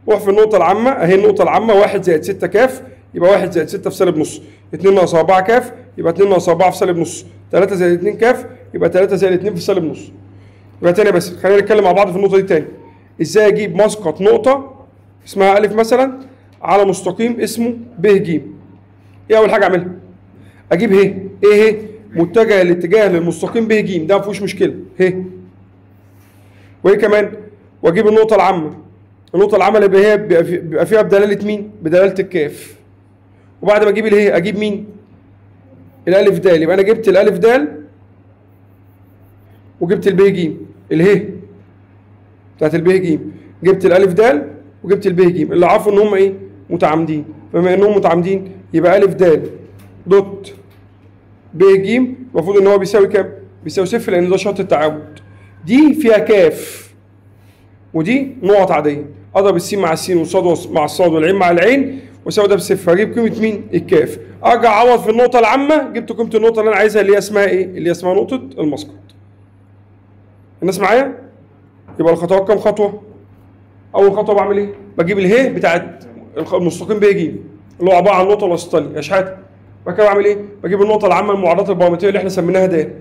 واحفظ النقطة العامة أهي. النقطة العامة 1 زائد 6 كاف يبقى 1 زائد 6 في سالب نص. 2 ناقص 4 كاف يبقى 2 ناقص 4 في سالب نص. 3 زائد 2 كاف يبقى 3 زائد 2 في سالب نص. يبقى تاني بس خلينا نتكلم مع بعض في النقطة دي تاني. إزاي أجيب مسقط نقطة اسمها أ مثلا على مستقيم اسمه ب ج؟ إيه أول حاجة أعملها؟ أجيب ه. إيه ه؟ متجه الاتجاه للمستقيم ب ج، ده ما فيهوش مشكلة ه. وإيه كمان؟ وأجيب النقطة العامة. النقطة العامة اللي هي بيبقى فيها بدلالة مين؟ بدلالة الكاف. وبعد ما اجيب اله اجيب مين؟ الالف د. يبقى انا جبت الالف د وجبت الب ج. اله بتاعت الب ج، جبت الالف د وجبت الب ج اللي عارفوا ان هم ايه؟ متعامدين. فبما انهم متعامدين يبقى الف د دوت ب ج المفروض ان هو بيساوي كام؟ بيساوي صفر لان ده شرط التعامد. دي فيها كاف ودي نقط عاديه، اضرب السين مع السين والصاد مع الصاد والعين مع العين واساوي ده بصفر، هجيب قيمه مين؟ الكاف. ارجع اعوض في النقطه العامه، جبت قيمه النقطه اللي انا عايزها اللي هي اسمها ايه؟ اللي هي اسمها نقطه المسقط. الناس معايا؟ يبقى الخطوات كام خطوه؟ اول خطوه بعمل ايه؟ بجيب اله بتاعت المستقيم ب ج اللي هو عباره عن النقطه الوسطانيه اشحات. بعد كده بعمل ايه؟ بجيب النقطه العامه المعادلات البيومتريه اللي احنا سميناها د.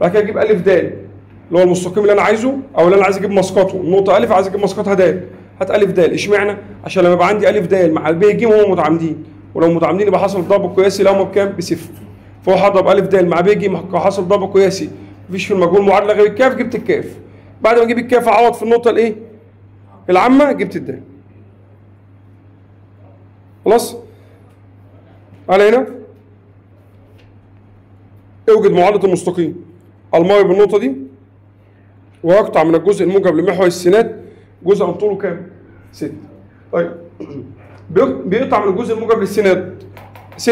بعد كده اجيب الف د اللي هو المستقيم اللي انا عايزه او اللي انا عايز اجيب مسقطه، النقطه الف عايز اجيب مسقطها د. هات الف د، اشمعنى؟ عشان لما يبقى عندي الف د مع الب ج هم متعامدين، ولو متعامدين يبقى حاصل الضرب القياسي لهم بكام؟ بصفر. فهو هضرب الف د مع ب ج حاصل ضرب قياسي، مفيش في المجهول معادله غير الكاف، جبت الكاف. بعد ما اجيب الكاف اعوض في النقطه الايه؟ العامه، جبت الد. خلاص؟ على هنا اوجد معادله المستقيم الماضي بالنقطه دي ويقطع من الجزء الموجب لمحور السينات جزء طوله كام؟ 6. طيب بيقطع من الجزء الموجب للسينات 6،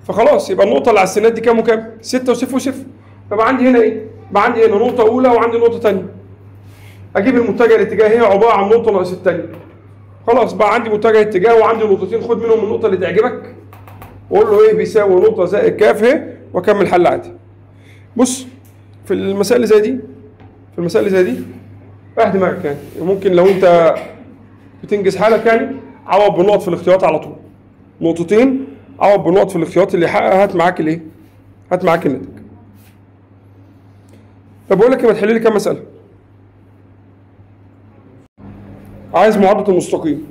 فخلاص يبقى النقطه اللي على السينات دي كام وكام؟ 6 وصفر وصفر. فبقى عندي هنا ايه؟ بقى عندي هنا نقطه اولى وعندي نقطه ثانيه. اجيب المتجه الاتجاه هي عباره عن نقطه ناقص الثانيه. خلاص بقى عندي متجه اتجاه وعندي نقطتين، خد منهم النقطه اللي تعجبك وقول له ايه بيساوي نقطه زائد كاف اهي واكمل حل عادي. بص في المسائل اللي زي دي رايح دماغك يعني، ممكن لو انت بتنجز حالك يعني عوض بنقط في الاختيارات على طول. نقطتين عوض بنقط في الاختيارات اللي يحقق هات معاك الايه؟ هات معاك الناتج. طب بقول لك ما تحل لي كام مساله؟ عايز معادله المستقيم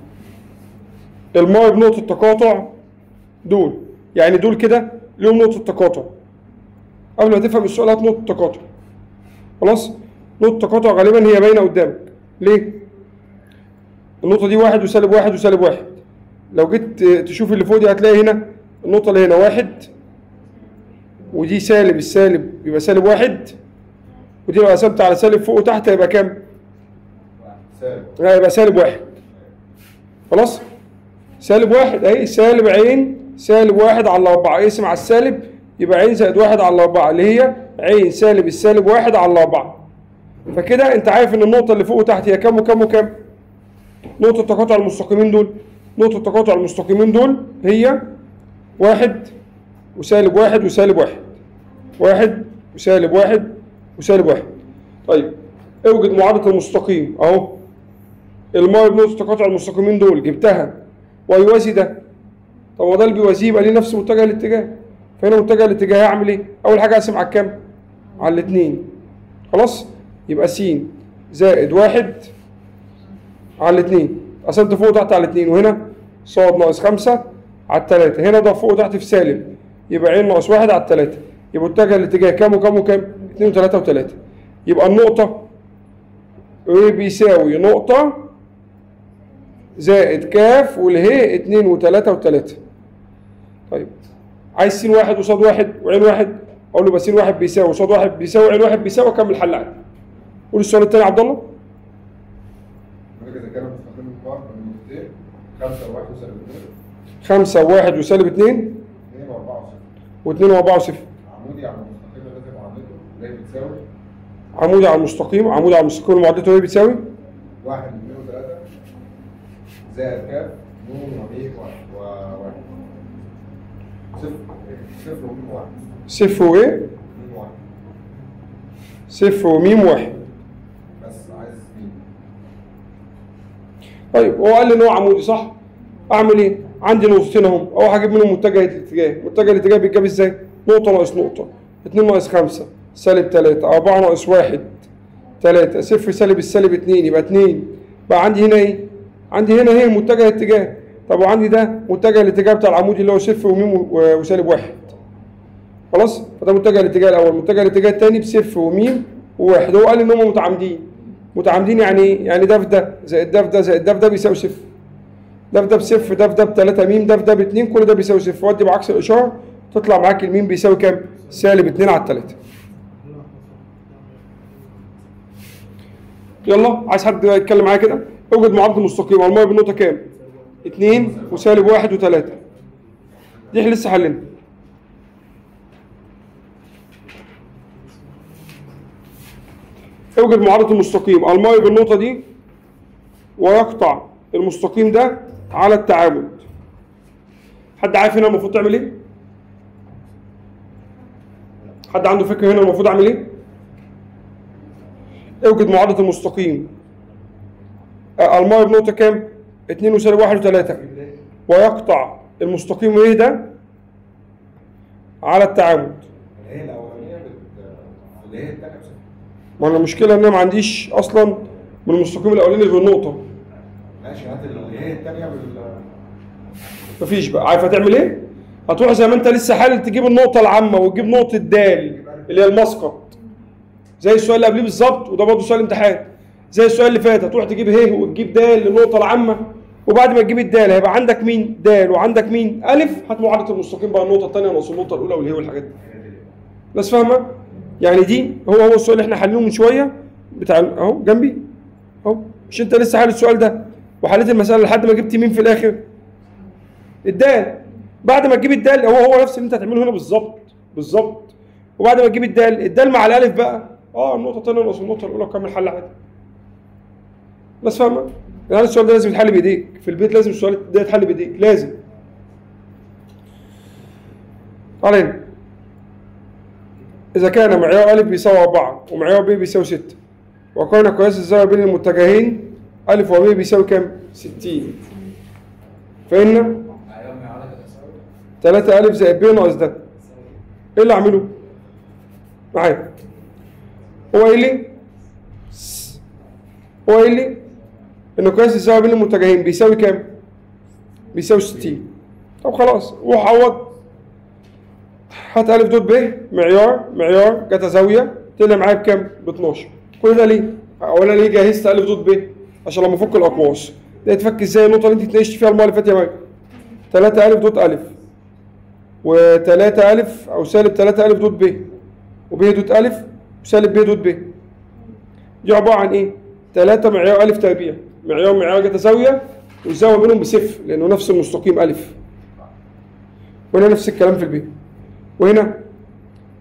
الماضي بنقطه تقاطع دول، يعني دول كده ليهم نقطه تقاطع. قبل ما تفهم السؤال هات نقطه تقاطع. خلاص؟ نقطه تقاطع غالبا هي باينه قدامك. ليه؟ النقطه دي واحد وسالب واحد وسالب واحد. لو جيت تشوف اللي فوق دي هتلاقي هنا النقطه اللي هنا واحد، ودي سالب السالب يبقى سالب واحد، ودي لو قسمت على سالب فوق وتحت هيبقى كام؟ سالب. هيبقى سالب واحد. خلاص؟ سالب واحد اهي، سالب عين سالب واحد على 4، اقسم على السالب يبقى عين زائد واحد على 4 اللي هي عين سالب السالب واحد على 4. فكده انت عارف ان النقطة اللي فوق وتحت هي كام وكام وكام؟ نقطة تقاطع المستقيمين دول، نقطة تقاطع المستقيمين دول هي واحد وسالب واحد وسالب واحد، واحد وسالب واحد وسالب واحد. طيب اوجد معادلة المستقيم اهو الماضي بنقطة تقاطع المستقيمين دول جبتها ويوازي ده. طب هو ده اللي بيوازيه يبقى ليه نفس متجه الاتجاه، فهنا متجه الاتجاه هعمل ايه؟ اول حاجة اقسم على الكام؟ على الاثنين. خلاص؟ يبقى س زائد واحد على الاثنين، قسمت فوق وتحت على الاثنين، وهنا ص ناقص 5 على الثلاثة، هنا ده فوق وتحت في سالب يبقى ع ناقص 1 على الثلاثة، يبقى متجه الاتجاه كام وكام وكام؟ 2 و3 و3. يبقى النقطة A بيساوي نقطة زائد كاف واللي هي 2 و3 و3. طيب عايز س واحد وصاد واحد وعين واحد، اقول له بس س واحد بيساوي وصاد واحد بيساوي عين واحد بيساوي، اكمل حل عادي. قول السؤال الثاني يا عبد الله. إذا كان مستقيم القاع من نقطتين 5 و1 وسالب 2 5 و1 وسالب 2 2 و4 و2 و4 وصفر. عمودي على المستقيم الذي معادلته اللي هي بتساوي عمودي على المستقيم، عمودي على المستقيم اللي معادلته ايه بتساوي؟ 1 2 و3 زائد كاف نون وميم و1 صفر وميم 1 صفر وايه؟ ميم 1 صفر وميم 1. بس عايز ميم. طيب هو قال لي ان هو عمودي صح؟ اعمل ايه؟ عندي نقطتين اهم، اروح اجيب منهم متجه الاتجاه، متجه الاتجاه بيتجاب ازاي؟ نقطة ناقص نقطة، 2 ناقص 5 سالب 3 4 ناقص 1 3 صفر سالب السالب 2 يبقى 2. بقى عندي هنا ايه؟ عندي هنا هي متجه الاتجاه. طب وعندي ده متجه الاتجاه بتاع العمودي اللي هو صفر وميم وسالب 1. خلاص؟ فده متجه الاتجاه الاول، متجه الاتجاه الثاني بصفر وميم و1. هو قال لي ان هم متعامدين. متعامدين يعني ايه؟ يعني ده في ده زائد ده في ده زائد ده في ده بيساوي صفر. ده في ده بصفر، ده في ده ب3 ميم، ده في ده ب2، كل ده بيساوي صفر. ودي بعكس الاشاره تطلع معاك الميم بيساوي كام؟ سالب 2 على 3. يلا عايز حد يتكلم معايا كده؟ اوجد معادله المستقيم الماضي بالنقطه كام؟ 2 وسالب 1 و3. دي احنا لسه حلينا. اوجد معادلة المستقيم المائي بالنقطة دي ويقطع المستقيم ده على التعامد. حد عارف هنا المفروض تعمل ايه؟ حد عنده فكرة هنا المفروض اعمل ايه؟ اوجد معادلة المستقيم المائي بنقطة كام؟ 2 وسالب 1 و3 ويقطع المستقيم ايه ده؟ على التعامد. هي الاولانيه اللي هي الثانيه. ما انا المشكلة ان انا ما عنديش اصلا من المستقيم الاولاني غير نقطة. ماشي هات اللي هي الثانيه مفيش بقى. عارف هتعمل ايه؟ هتروح زي ما انت لسه حالل تجيب النقطة العامة وتجيب نقطة د اللي هي المسقط. زي السؤال اللي قبليه بالظبط، وده برضه سؤال امتحان. زي السؤال اللي فات هتروح تجيب ه وتجيب د للنقطة العامة، وبعد ما تجيب الدال هيبقى عندك مين؟ د وعندك مين؟ الف. هات معادلة المستقيم بقى النقطة الثانية ناقص النقطة الأولى والهي والحاجات دي. الناس فاهمة؟ يعني دي هو السؤال اللي احنا حليناه من شوية بتاع اهو جنبي. اهو مش انت لسه حالل السؤال ده وحليت المسألة لحد ما جبت مين في الآخر؟ الدال. بعد ما تجيب الدال هو نفس اللي انت هتعمله هنا بالظبط. وبعد ما تجيب الدال مع الالف بقى النقطه الثانيه ناقص النقطه الاولى وكمل حل عادي. الناس فاهمه؟ يعني السؤال ده لازم يتحل بايديك في البيت، لازم السؤال ده يتحل بايديك لازم. علينا اذا كان معيار ا بيساوي 4 ومعيار ب بيساوي 6 وكان قياس الزاويه بين المتجهين ا وب بيساوي كام؟ 60 فإن 3 أ زائد ب ناقص ده. ايه اللي اعمله؟ معايا. هو قايل لي ان قياس الزاويه بين المتجهين بيساوي كام؟ بيساوي 60. طب خلاص روح عوض. هات ا دوت ب معيار جت زاويه طلع معايا بكام؟ ب 12. كل ده ليه؟ اولا ليه جهزت ا دوت ب؟ عشان لما افك الاقواس ده يتفك ازاي؟ النقطه اللي انت اتناقشت فيها المره اللي فاتت يا ماجد. 3 ا دوت ا و3 ا او سالب 3 ا دوت ب وب دوت ا وسالب ب دوت ب. دي عباره عن ايه؟ 3 معيار ا تربيع. معيار جت زاويه والزاويه بينهم بصفر لانه نفس المستقيم ا. وهنا نفس الكلام في الب. وهنا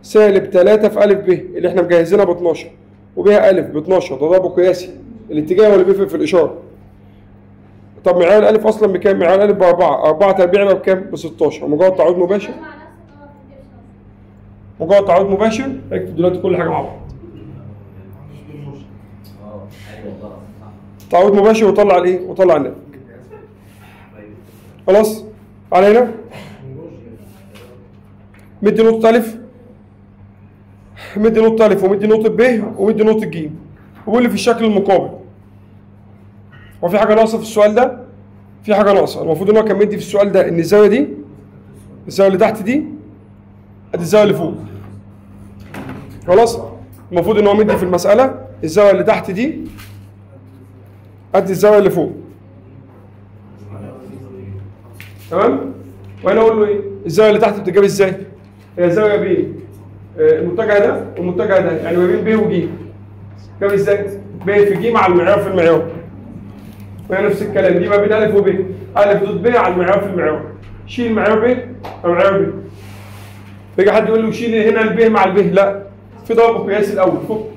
سالب 3 في ا ب اللي احنا مجهزينها ب 12 وبها ا ب 12 ده ضرب قياسي. الاتجاه هو اللي بيفرق في الاشاره. طب معيار الالف اصلا بكام؟ معيار الالف ب 4 تربيع يبقى بكام؟ ب 16. مجرد تعويض مباشر. اكتب دلوقتي كل حاجه مع بعض. تعويض مباشر وطلع الايه؟ وطلع الناتج. خلاص؟ على هنا مدي نقطة ا مدي نقطة ا ومدي نقطة ب ومدي نقطة ج وبيقول لي في الشكل المقابل. هو في حاجة ناقصة في السؤال ده؟ في حاجة ناقصة. المفروض ان هو كان مدي في السؤال ده ان الزاوية دي الزاوية اللي تحت دي ادي الزاوية اللي فوق. خلاص؟ المفروض ان هو مدي في المسألة الزاوية اللي تحت دي ادي الزاوية اللي فوق. تمام؟ وهنا اقول له ايه؟ الزاوية اللي تحت بتتجاب ازاي؟ هي الزاوية بين المتجه ده والمتجه ده، يعني ما بين ب وج. بتتجاب ازاي؟ ب في ج مع المعيار في المعيار. وهي نفس الكلام دي ما بين ا وب. ا دوت ب على المعيار في المعيار. شيل معيار ب مع معيار ب. فيجي حد يقول له شيل هنا الب مع الب، لا، في ضرب قياسي الاول. فوق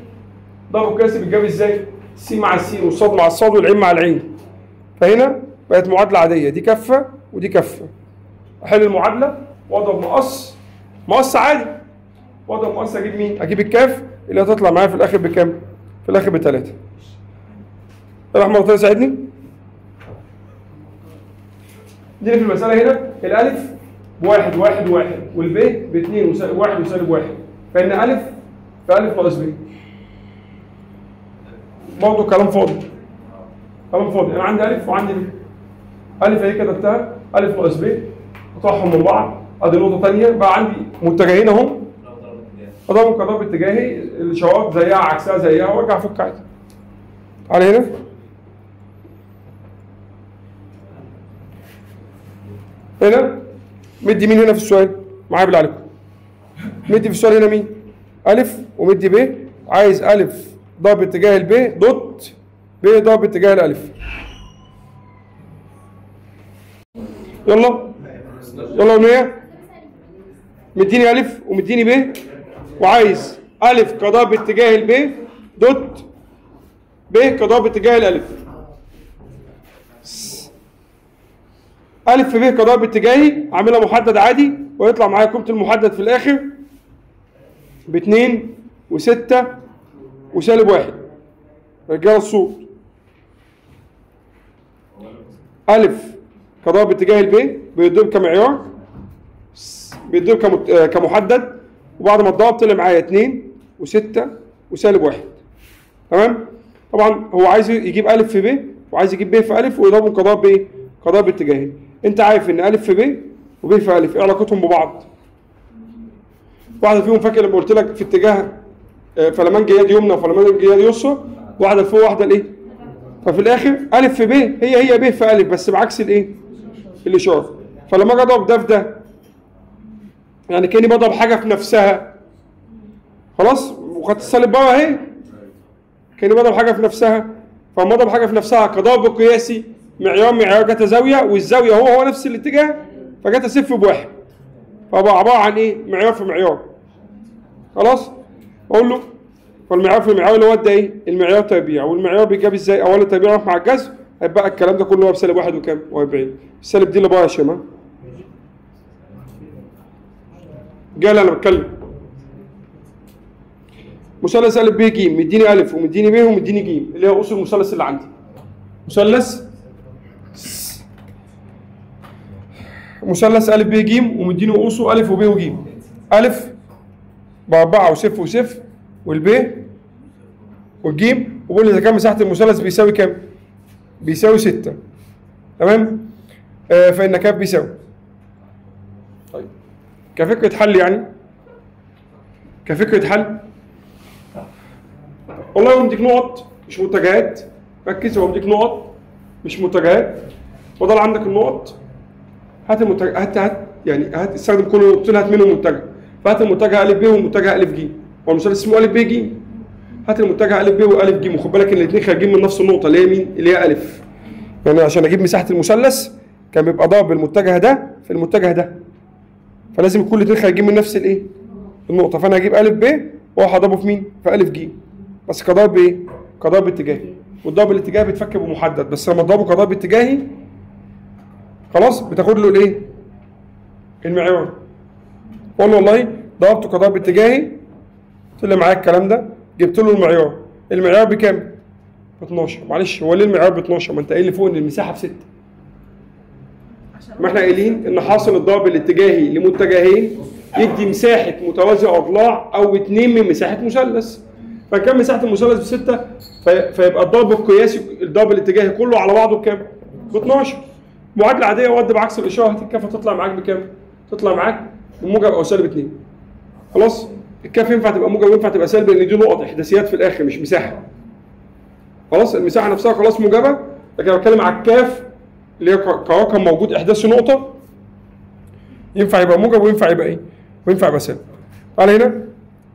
ضرب قياسي بيتجاب ازاي؟ س مع الس والصاد مع الصاد والعين مع العين. فهنا بقت معادله عاديه، دي كفه ودي كفه. احل المعادله واضرب مقص عادي. واضرب مقص اجيب مين؟ اجيب الكاف اللي هتطلع معايا في الاخر بكام؟ في الاخر ب3. احمد ربنا يساعدني. دي في المساله هنا الالف ب1 1 1 والب ب2 وسالب 1 وسالب 1. فان ا في ا ناقص ب. برضه كلام فاضي. انا عندي ا وعندي ب. ا اهي كتبتها ا ناقص ب اطرحهم من بعض. ادي نقطه ثانيه بقى عندي متجهين اهم. اضرب كضرب اتجاهي الاشارات زيها عكسها زيها وارجع افك عادي. على هنا مدي مين هنا في السؤال؟ معايا بالله عليكم. مدي في السؤال هنا مين؟ ا ومدي ب. عايز ا ضرب اتجاه الب دوت ب ضرب اتجاه الالف. يلا يا مديني ا ومديني ب وعايز ا كضرب اتجاه الب دوت ب قضاء باتجاه الالف. الف في ب قضاء باتجاهي عاملها محدد عادي، ويطلع معايا قيمه المحدد في الاخر ب2 و6 وسالب 1. رجاله الصوت. الف قضاء باتجاه الب بيضرب كمعيار، بيضرب كمحدد، وبعد ما اتضرب طلع معايا 2 و6 وسالب 1. تمام؟ طبعا هو عايز يجيب الف في ب وعايز يجيب ب في الف ويضربهم قضاء بايه؟ قضاء باتجاهي. انت عارف ان الف في ب وب في الف ايه علاقتهم ببعض؟ واحده فيهم فاكر لما قلت لك في اتجاه فلمان جياد يمنى وفلمان جياد يسرى، واحده فوق واحده الايه؟ ففي الاخر الف في ب هي ب في الف بس بعكس الايه؟ الاشاره. فلما اجي اضرب ده في ده يعني كاني بضرب حاجه في نفسها. خلاص؟ وخدت السالب بره اهي. كاني بضرب حاجه في نفسها، فلما اضرب حاجه في نفسها كضرب قياسي معيار جت زاويه، والزاويه هو نفس الاتجاه، فجت اسف بواحد. فبقى عباره عن ايه؟ معيار في معيار. خلاص؟ اقول له فالمعيار في المعيار اللي هو ده ايه؟ المعيار تربيع، والمعيار بيتجاب ازاي؟ اولا التربيع يروح مع الجذر، هيبقى الكلام ده كله هو بسالب 1 وكام؟ و40. السالب دي اللي بره يا شيماء. جاي انا بتكلم. مثلث ا ب ج مديني ا ومديني ب ومديني ج اللي هي اصول المثلث اللي عندي. مثلث ا ب ج ومديني اصول ا وب وج. ا ب4 وصفر وصفر، والب والجيم، وبقول اذا كان مساحه المثلث بيساوي كام؟ بيساوي 6. تمام؟ فان كاف بيساوي. طيب كفكره حل يعني، كفكره حل والله هو مديك نقط مش متجهات. ركز، هو مديك نقط مش متجهات، وضل عندك النقط. هات المتجه، هات يعني هات استخدم كل نقطتين، هات منهم متجه. فهات المتجه ا ب والمتجه ا ج، هو المثلث اسمه ا ب ج. هات المتجه ا ب والف ج، وخد بالك ان الاثنين خارجين من نفس النقطه اللي هي مين؟ اللي هي ا. يعني عشان اجيب مساحه المثلث كان بيبقى ضرب المتجه ده في المتجه ده، فلازم يكون الاثنين خارجين من نفس الايه؟ النقطه. فانا هجيب ا ب واروح اضربه في مين؟ في ا ج، بس كضرب ايه؟ كضرب اتجاهي. والضرب الاتجاهي بيتفك بمحدد، بس لما اضربه كضرب اتجاهي خلاص بتاخد له الايه؟ المعيار. قول له والله ضربته كضرب اتجاهي طلع معايا الكلام ده، جبت له المعيار. المعيار بكام؟ ب 12. معلش هو ليه المعيار ب 12؟ ما انت قايل لي فوق ان المساحه ب 6. ما احنا قايلين ان حاصل الضرب الاتجاهي لمتجهين يدي مساحه متوازي اضلاع او 2 من مساحه مثلث. فكان مساحه المثلث ب 6، فيبقى الضرب القياسي الضرب الاتجاهي كله على بعضه بكام؟ ب 12. معادله عاديه ودي بعكس الاشاره، هتتكافئ تطلع معاك بكام؟ تطلع معاك بموجب او سالب 2. خلاص؟ الكاف ينفع تبقى موجب وينفع تبقى سالب، لان دي نقط احداثيات في الاخر مش مساحه. خلاص؟ المساحه نفسها خلاص موجبه، لكن انا بتكلم على الكاف اللي هي كرقم موجود احداثي نقطه، ينفع يبقى موجب وينفع يبقى ايه؟ وينفع يبقى سالب. تعالى هنا،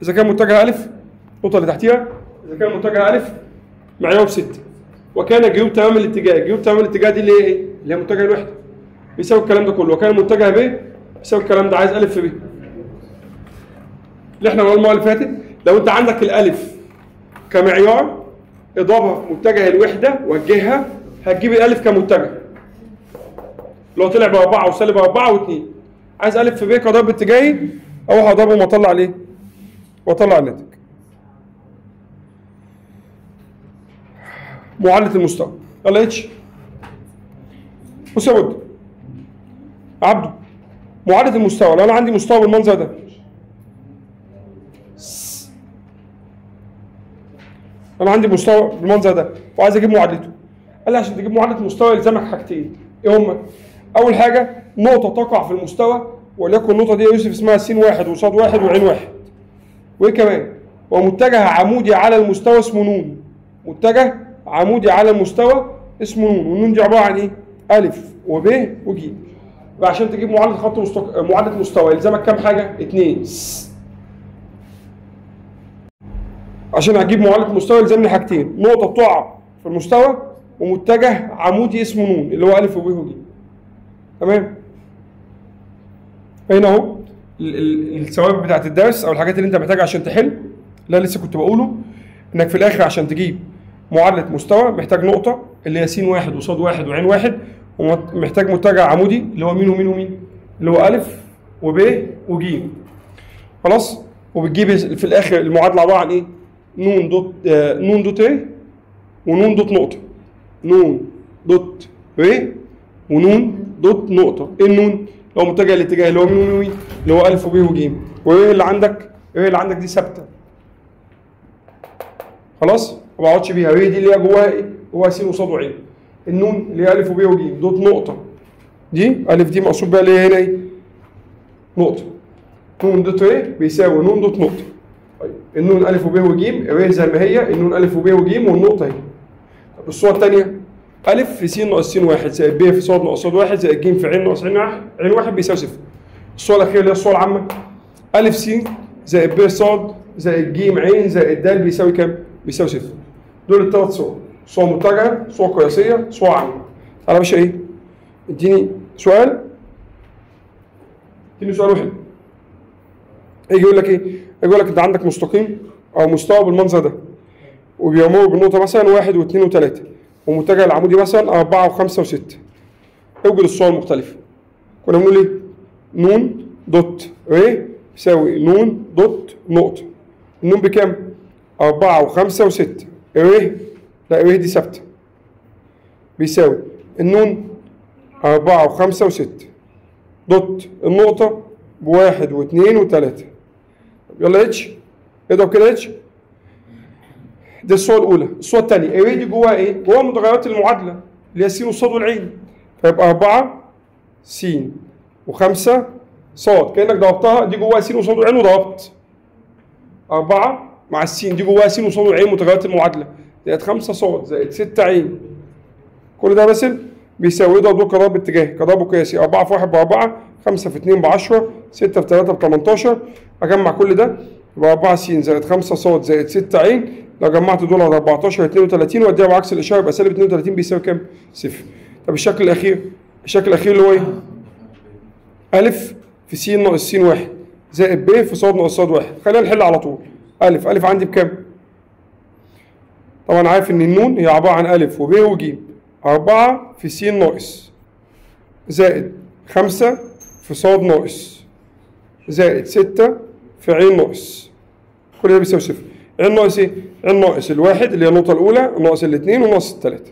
اذا كان متجه ا النقطه اللي تحتيها، اذا كان متجه ا معياره ب 6 وكان جيوب تمام الاتجاه، جيوب تمام الاتجاه دي اللي هي ايه؟ اللي هي متجه الوحده، بيساوي الكلام ده كله. وكان متجه ب بيساوي الكلام ده، عايز ا في ب اللي احنا قلنا المره اللي فاتت. لو انت عندك الالف كمعيار اضربها في متجه الوحده وجهها، هتجيب الالف كمتجه. لو طلع ب4 وسالب 4 و2، عايز ا في ب كضرب اتجاهي، اروح اضربهم واطلع عليه واطلع الناتج. معادله المستوى. يلا اتش. بص يا بود عبده، معادله المستوى لو انا عندي مستوى بالمنظر ده، انا عندي مستوى بالمنظر ده وعايز اجيب معادلته. قال لي عشان تجيب معادله مستوى يلزمك حاجتين. ايه هما؟ اول حاجه نقطه تقع في المستوى، وليكن النقطه دي يا يوسف اسمها س واحد وصاد واحد وعين واحد. وايه كمان؟ ومتجه عمودي على المستوى اسمه نون. متجه عمودي على المستوى اسمه نون، والنون دي عباره عن ايه؟ ا وب وج. وعشان تجيب معادله خط معادله مستوى يلزمك كام حاجه؟ 2. عشان اجيب معادله مستوى يلزمني حاجتين، نقطه بتقع في المستوى ومتجه عمودي اسمه نون اللي هو ا وب وج. تمام؟ هنا اهو الثوابت بتاعت الدرس او الحاجات اللي انت محتاجها عشان تحل، اللي انا لسه كنت بقوله، انك في الاخر عشان تجيب معادله مستوى محتاج نقطه اللي هي س واحد وصاد واحد وعين واحد، ومحتاج متجه عمودي اللي هو مين ومين ومين؟ اللي هو ا وب وج. خلاص؟ وبتجيب في الاخر المعادله عباره عن ايه؟ نون دوت ر ونون دوت نقطه. نون دوت ر ونون دوت نقطه. ايه النون؟ لو متجه الاتجاه اللي هو مين ومين؟ اللي هو ا وب وج. وايه اللي عندك؟ ايه اللي عندك دي ثابته. خلاص؟ ما بقعدش بيها، وهي دي اللي هي جواها ايه؟ جواها س وصاد وعين. النون اللي هي ا وب وج دوت نقطه. دي ا دي مقصود بيها اللي هي هنا ايه؟ نقطه. نون دوت ر بيساوي نون دوت نقطه. طيب النون ا وب وج ر زي ما هي، النون ا وب وج والنقطه اهي. طب الصوره الثانيه ا في س ناقص س واحد زائد ب في ص ناقص ص واحد زائد ج في ع ناقص عين واحد بيساوي صفر. الصوره الاخيره اللي هي الصوره العامه ا س زائد ب ص زائد ج ع زائد د بيساوي كام؟ بيساوي صفر. دول الثلاث صور، صوره متجهه، صوره قياسيه، صوره عامه. تعالى يا باشا ايه؟ اديني سؤال. اديني سؤال واحد. يجي يقول لك ايه؟ يقول لك انت عندك مستقيم او مستوى بالمنظر ده وبيمر بالنقطه مثلا 1 و2 و3 ومتجه العمودي مثلا 4 و5 و6. اوجد الصور المختلفه. كنا بنقول ايه؟ نون دوت ر يساوي نون دوت نقطه. النون بكام؟ 4 و5 و6. ر لا ر دي ثابته. بيساوي النون 4 و5 و6 دوت النقطه ب1 و2 و3. يلا اتش اضرب كده اتش. دي الصوره الاولى. الصوره الثانيه ايه دي جواها ايه؟ جواها متغيرات المعادله اللي هي س والصاد والعين. فيبقى 4 س و5 ص كانك ضربتها. دي جواها س وصاد والعين وضربت 4 مع السين دي جواها س وصاد والعين متغيرات المعادله زائد 5 ص زائد 6 عين. كل ده مثل بيساوي اضرب دول كضرب اتجاه كضرب قياسي. 4 في 1 ب4 5 في 2 ب10 6 في 3 ب18. اجمع كل ده يبقى 4 س زائد 5 ص زائد 6 عين. لو جمعت دول على 14 32 واديها بعكس الاشاره يبقى سالب 32 بيساوي كام؟ صفر. طب الشكل الاخير، الشكل الاخير اللي هو ايه؟ ا في س ناقص س واحد زائد ب في ص ناقص ص واحد. خلينا نحل على طول. ا عندي بكام؟ طبعا عارف ان النون هي عباره عن ا وب وج. 4 في س ناقص زائد 5 في ص ناقص زائد 6 في ع ناقص. كل ده بيساوي صفر. ع ناقص ايه؟ ع ناقص الواحد اللي هي النقطة الأولى وناقص الاثنين وناقص الثلاثة.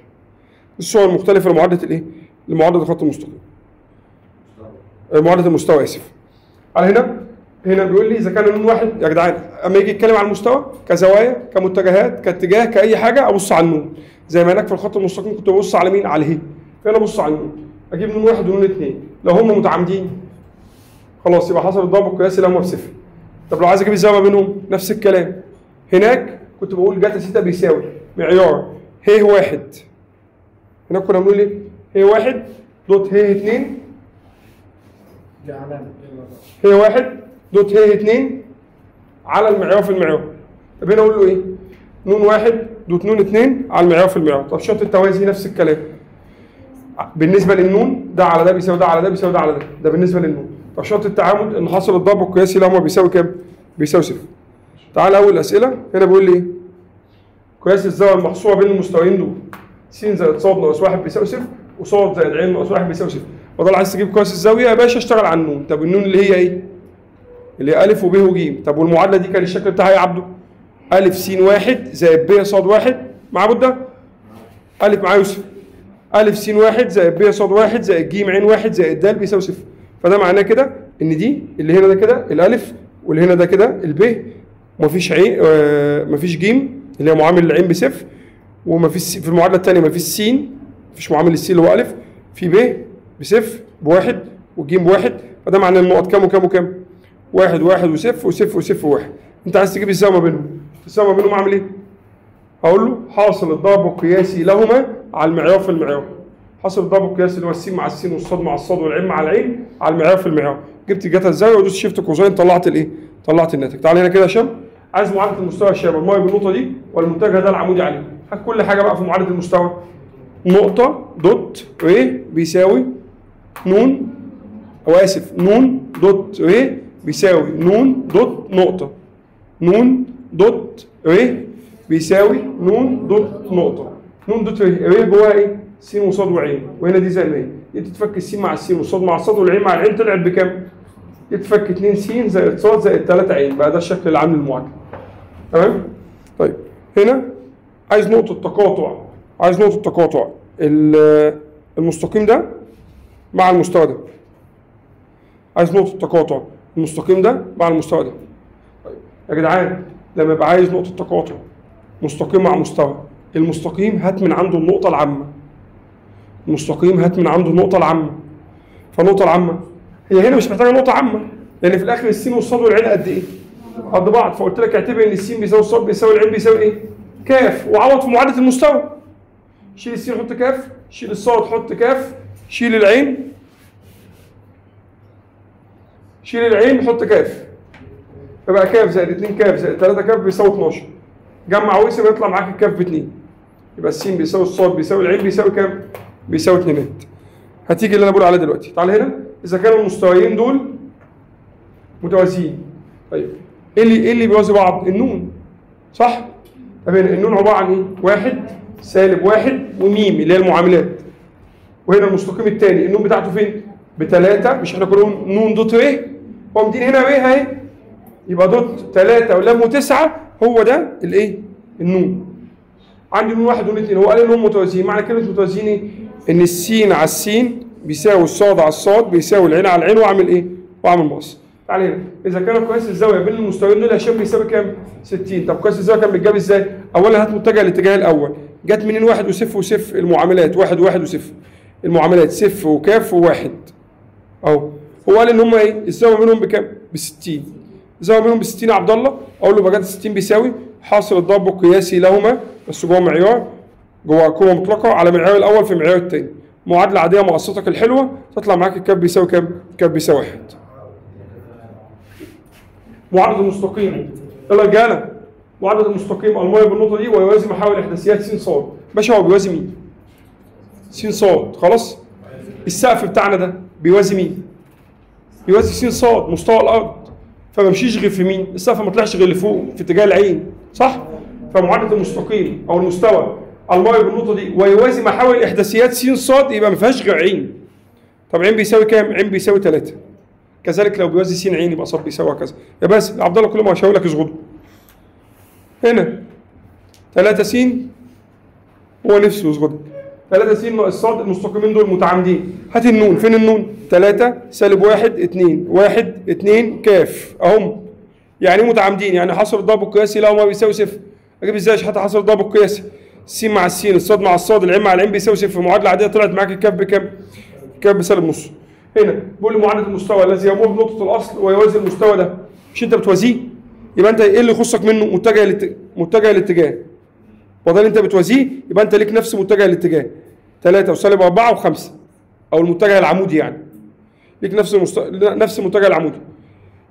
الصور المختلفة لمعادلة الايه؟ لمعادلة الخط المستقيم. معادلة المستوى آسف. على هنا بيقول لي إذا كان النون واحد يا جدعان، أما يجي يتكلم عن المستوى كزوايا كمتجهات كاتجاه كأي حاجة أبص على النون. زي ما هناك في الخط المستقيم كنت ببص على مين؟ على هي. فهنا أبص على النون. أجيب نون واحد ونون اثنين. لو هم متعامدين خلاص يبقى حصل الضرب القياسي اللي هم بصفر. طب لو عايز أجيب الزاوية بينهم نفس الكلام. هناك كنت بقول جاتا سيتا بيساوي معيار ه واحد. هناك كنا بنقول ايه؟ ه واحد دوت ه اتنين. دي علامة ه واحد دوت ه اتنين على المعيار في المعيار. طب هنا اقول له ايه؟ نون واحد دوت نون اتنين على المعيار في المعيار. طب شرط التوازي نفس الكلام. بالنسبة للنون ده على ده بيساوي ده على ده بيساوي ده على ده. ده بالنسبة للنون. طب شرط التعامد ان حاصل الضرب القياسي اللي هما بيساوي كام؟ بيساوي صفر. تعال اول اسئله. هنا بيقول لي ايه؟ قياس الزاويه المحصوره بين المستويين دول س زائد ص ناقص 1 بيساوي صفر وص زائد ع ناقص 1 بيساوي صفر. فضل عايز تجيب قياس الزاويه يا باشا اشتغل على النون. طب النون اللي هي ايه؟ اللي هي ا وب وج. طب والمعادله دي كان الشكل بتاعها ايه يا عبده؟ ا س واحد زائد ب ص واحد مع بده ا مع يوسف. ا س واحد زائد ب ص واحد زائد ج ع واحد زائد د بيساوي صفر. فده معناه كده ان دي اللي هنا ده كده الالف واللي هنا ده كده الب. مفيش عين مفيش جيم اللي هي معامل العين بصفر. ومفيش في المعادله الثانيه مفيش س مفيش معامل الس اللي هو ا. في ب بصفر بواحد والجيم بواحد. فده معناه النقط كام وكام وكام؟ واحد واحد وصفر وصفر وصفر وواحد. انت عايز تجيب الزاويه ما بينهم. الزاويه ما بينهم اعمل ايه؟ هقول له حاصل الضرب القياسي لهما على المعيار في المعيار. حاصل الضرب القياسي اللي هو الس مع الس والصاد مع الصاد والعين مع العين على المعيار في المعيار. جبت جاتها الزاويه ودوست شيفت كوزين طلعت الايه؟ طلعت الناتج. تعال هنا كده يا هشام. عايز معادله المستوى يا شباب المايه بالنقطه دي والمنتجه ده العمودي عليه. هات كل حاجه بقى في معادله المستوى. نقطه دوت ر بيساوي نون او اسف نون دوت ر بيساوي نون دوت نقطه. نون دوت ر بيساوي ن دوت نقطة. ن دوت ر جواها ايه؟ س وصاد وعين، وهنا دي زي ما هي. دي تتفك الس مع الس والصاد مع الصاد والعين مع العين طلعت بكام؟ يتفك 2 س زائد ص زائد 3 عين، بقى ده الشكل العام للمعادلة. تمام؟ طيب هنا عايز نقطة تقاطع المستقيم ده مع المستوى ده. عايز نقطة تقاطع المستقيم ده مع المستوى ده. طيب يا جدعان، لما يبقى عايز نقطة تقاطع مستقيم مع مستوى، المستقيم هات من عنده النقطة العامة. فالنقطة العامة هي هنا مش محتاجة نقطة عامة، لأن في الآخر السين والصاد والعين قد إيه؟ قد بعض. فقلت لك اعتبر إن السين بيساوي الصاد بيساوي العين بيساوي إيه؟ كاف، وعوض في معادلة المستوى. شيل السين حط كاف، شيل الصاد حط كاف، شيل العين حط كاف. يبقى كاف زائد 2 كاف زائد 3 كاف بيساوي 12. جمع وقسم يطلع معاك الكاف ب2. يبقى السين بيساوي الصاد بيساوي العين بيساوي كام؟ بيساوي 2. هتيجي اللي انا بقول عليه دلوقتي. تعال هنا، اذا كانوا المستويين دول متوازيين، طيب ايه اللي بيوازي بعض؟ النون، صح؟ طب هنا النون عباره عن ايه؟ 1 سالب 1 وميم اللي هي المعاملات. وهنا المستقيم الثاني النون بتاعته فين؟ ب3. مش احنا كنا نون دوت ر؟ هو مدين هنا ر اهي، يبقى دوت 3 ولام و9 هو ده الايه؟ النون. عندي نون 1 ونون 2. هو قال انهم متوازيين. معنى كلمه متوازيين ايه؟ ان السين على السين بيساوي الصاد على الصاد بيساوي العين على العين، واعمل ايه؟ واعمل مقص. تعال هنا، اذا كان قياس الزاويه بين المستويين دول هشام بيساوي كام؟ 60. طب قياس الزاويه كان بيتجاب ازاي؟ اولا هات متجه الاتجاه الاول. جت منين؟ 1 وصفر وصفر المعاملات، 1 و1 وصفر المعاملات، صفر وكاف وواحد اهو. هو قال ان هم ايه؟ الزاويه بينهم بكام؟ ب60. الزاويه بينهم ب60 يا عبد الله. اقول له بقى 60 بيساوي حاصل الضرب القياسي لهما بس جوه معيار، جوه قوه مطلقه على معيار الاول في معيار الثاني. معادله عاديه مقصتك الحلوه تطلع معاك الكاف بيساوي كام؟ الكاف بيساوي 1. معادله المستقيم، يلا يا رجاله. معادله المستقيم المايل بالنقطه دي ويوازي محاور احداثيات س ص. باشا هو بيوازي مين؟ س ص. خلاص؟ السقف بتاعنا ده بيوازي مين؟ بيوازي س ص مستوى الارض. فما مشيش غير في مين؟ السقف ما طلعش غير لفوق في اتجاه العين، صح؟ فمعادله المستقيم او المستوى المايل بالنقطه دي ويوازي محاور الاحداثيات س ص يبقى ما فيهاش غير عين. طب عين بيساوي كام؟ عين بيساوي 3. كذلك لو بيوازي س عين يبقى ص بيساوي هكذا. يا بس عبد الله كل ما هشاور لك اصغده. هنا 3 س هو نفسه يصغده. 3 س ناقص ص، المستقيمين دول متعامدين. هات النون، فين النون؟ 3 سالب 1 2 1 2 كاف اهم. يعني ايه متعامدين؟ يعني حاصل الضرب القياسي لهما بيساوي صفر. اجيب ازاي حتى حاصل الضرب القياسي؟ س مع السين، الصاد مع الصاد، العين مع العين بيساوي صفر. معادله عاديه طلعت معاك الكاف بكام؟ الكاف بسالب نص. هنا بيقول لي معادله المستوى الذي يمر بنقطه الاصل ويوازي المستوى ده. مش انت بتوازيه؟ يبقى انت ايه اللي يخصك منه؟ متجه الاتجاه. وده اللي انت بتوازيه، يبقى انت ليك نفس متجه الاتجاه. 3 وسالب 4 و5 او المتجه العمودي، يعني ليك نفس المتجه العمودي.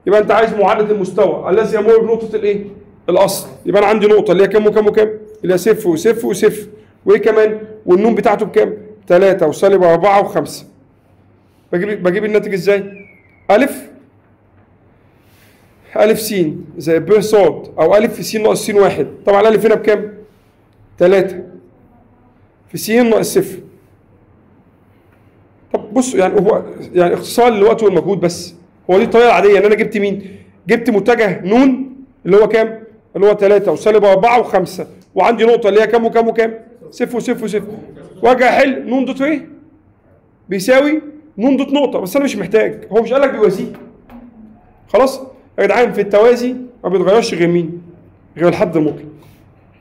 يبقى انت عايز معادله المستوى الذي يمر بنقطه الايه؟ الاصل. يبقى انا عندي نقطه اللي هي كام وكام وكام؟ اللي هي صفر وصفر وصفر، وايه كمان؟ والنون بتاعته بكام؟ 3 وسالب 4 و5. بجيب الناتج ازاي؟ ألف س زائد ب ص أو ألف في س ناقص س 1. طبعا الألف هنا بكام؟ 3 في س ناقص صفر. طب بص، يعني هو يعني اختصار للوقت والمجهود بس. هو دي الطريقة العادية ان انا جبت مين؟ جبت متجه نون اللي هو كام؟ اللي هو 3 وسالب 4 و5، وعندي نقطة اللي هي كام وكام وكام؟ صفر وصفر وصفر. واجي احل نون دوت ايه؟ بيساوي نون دوت نقطة، بس انا مش محتاج، هو مش قال لك بيوازيه. خلاص؟ يا جدعان في التوازي ما بيتغيرش غير مين؟ غير الحد المطلق.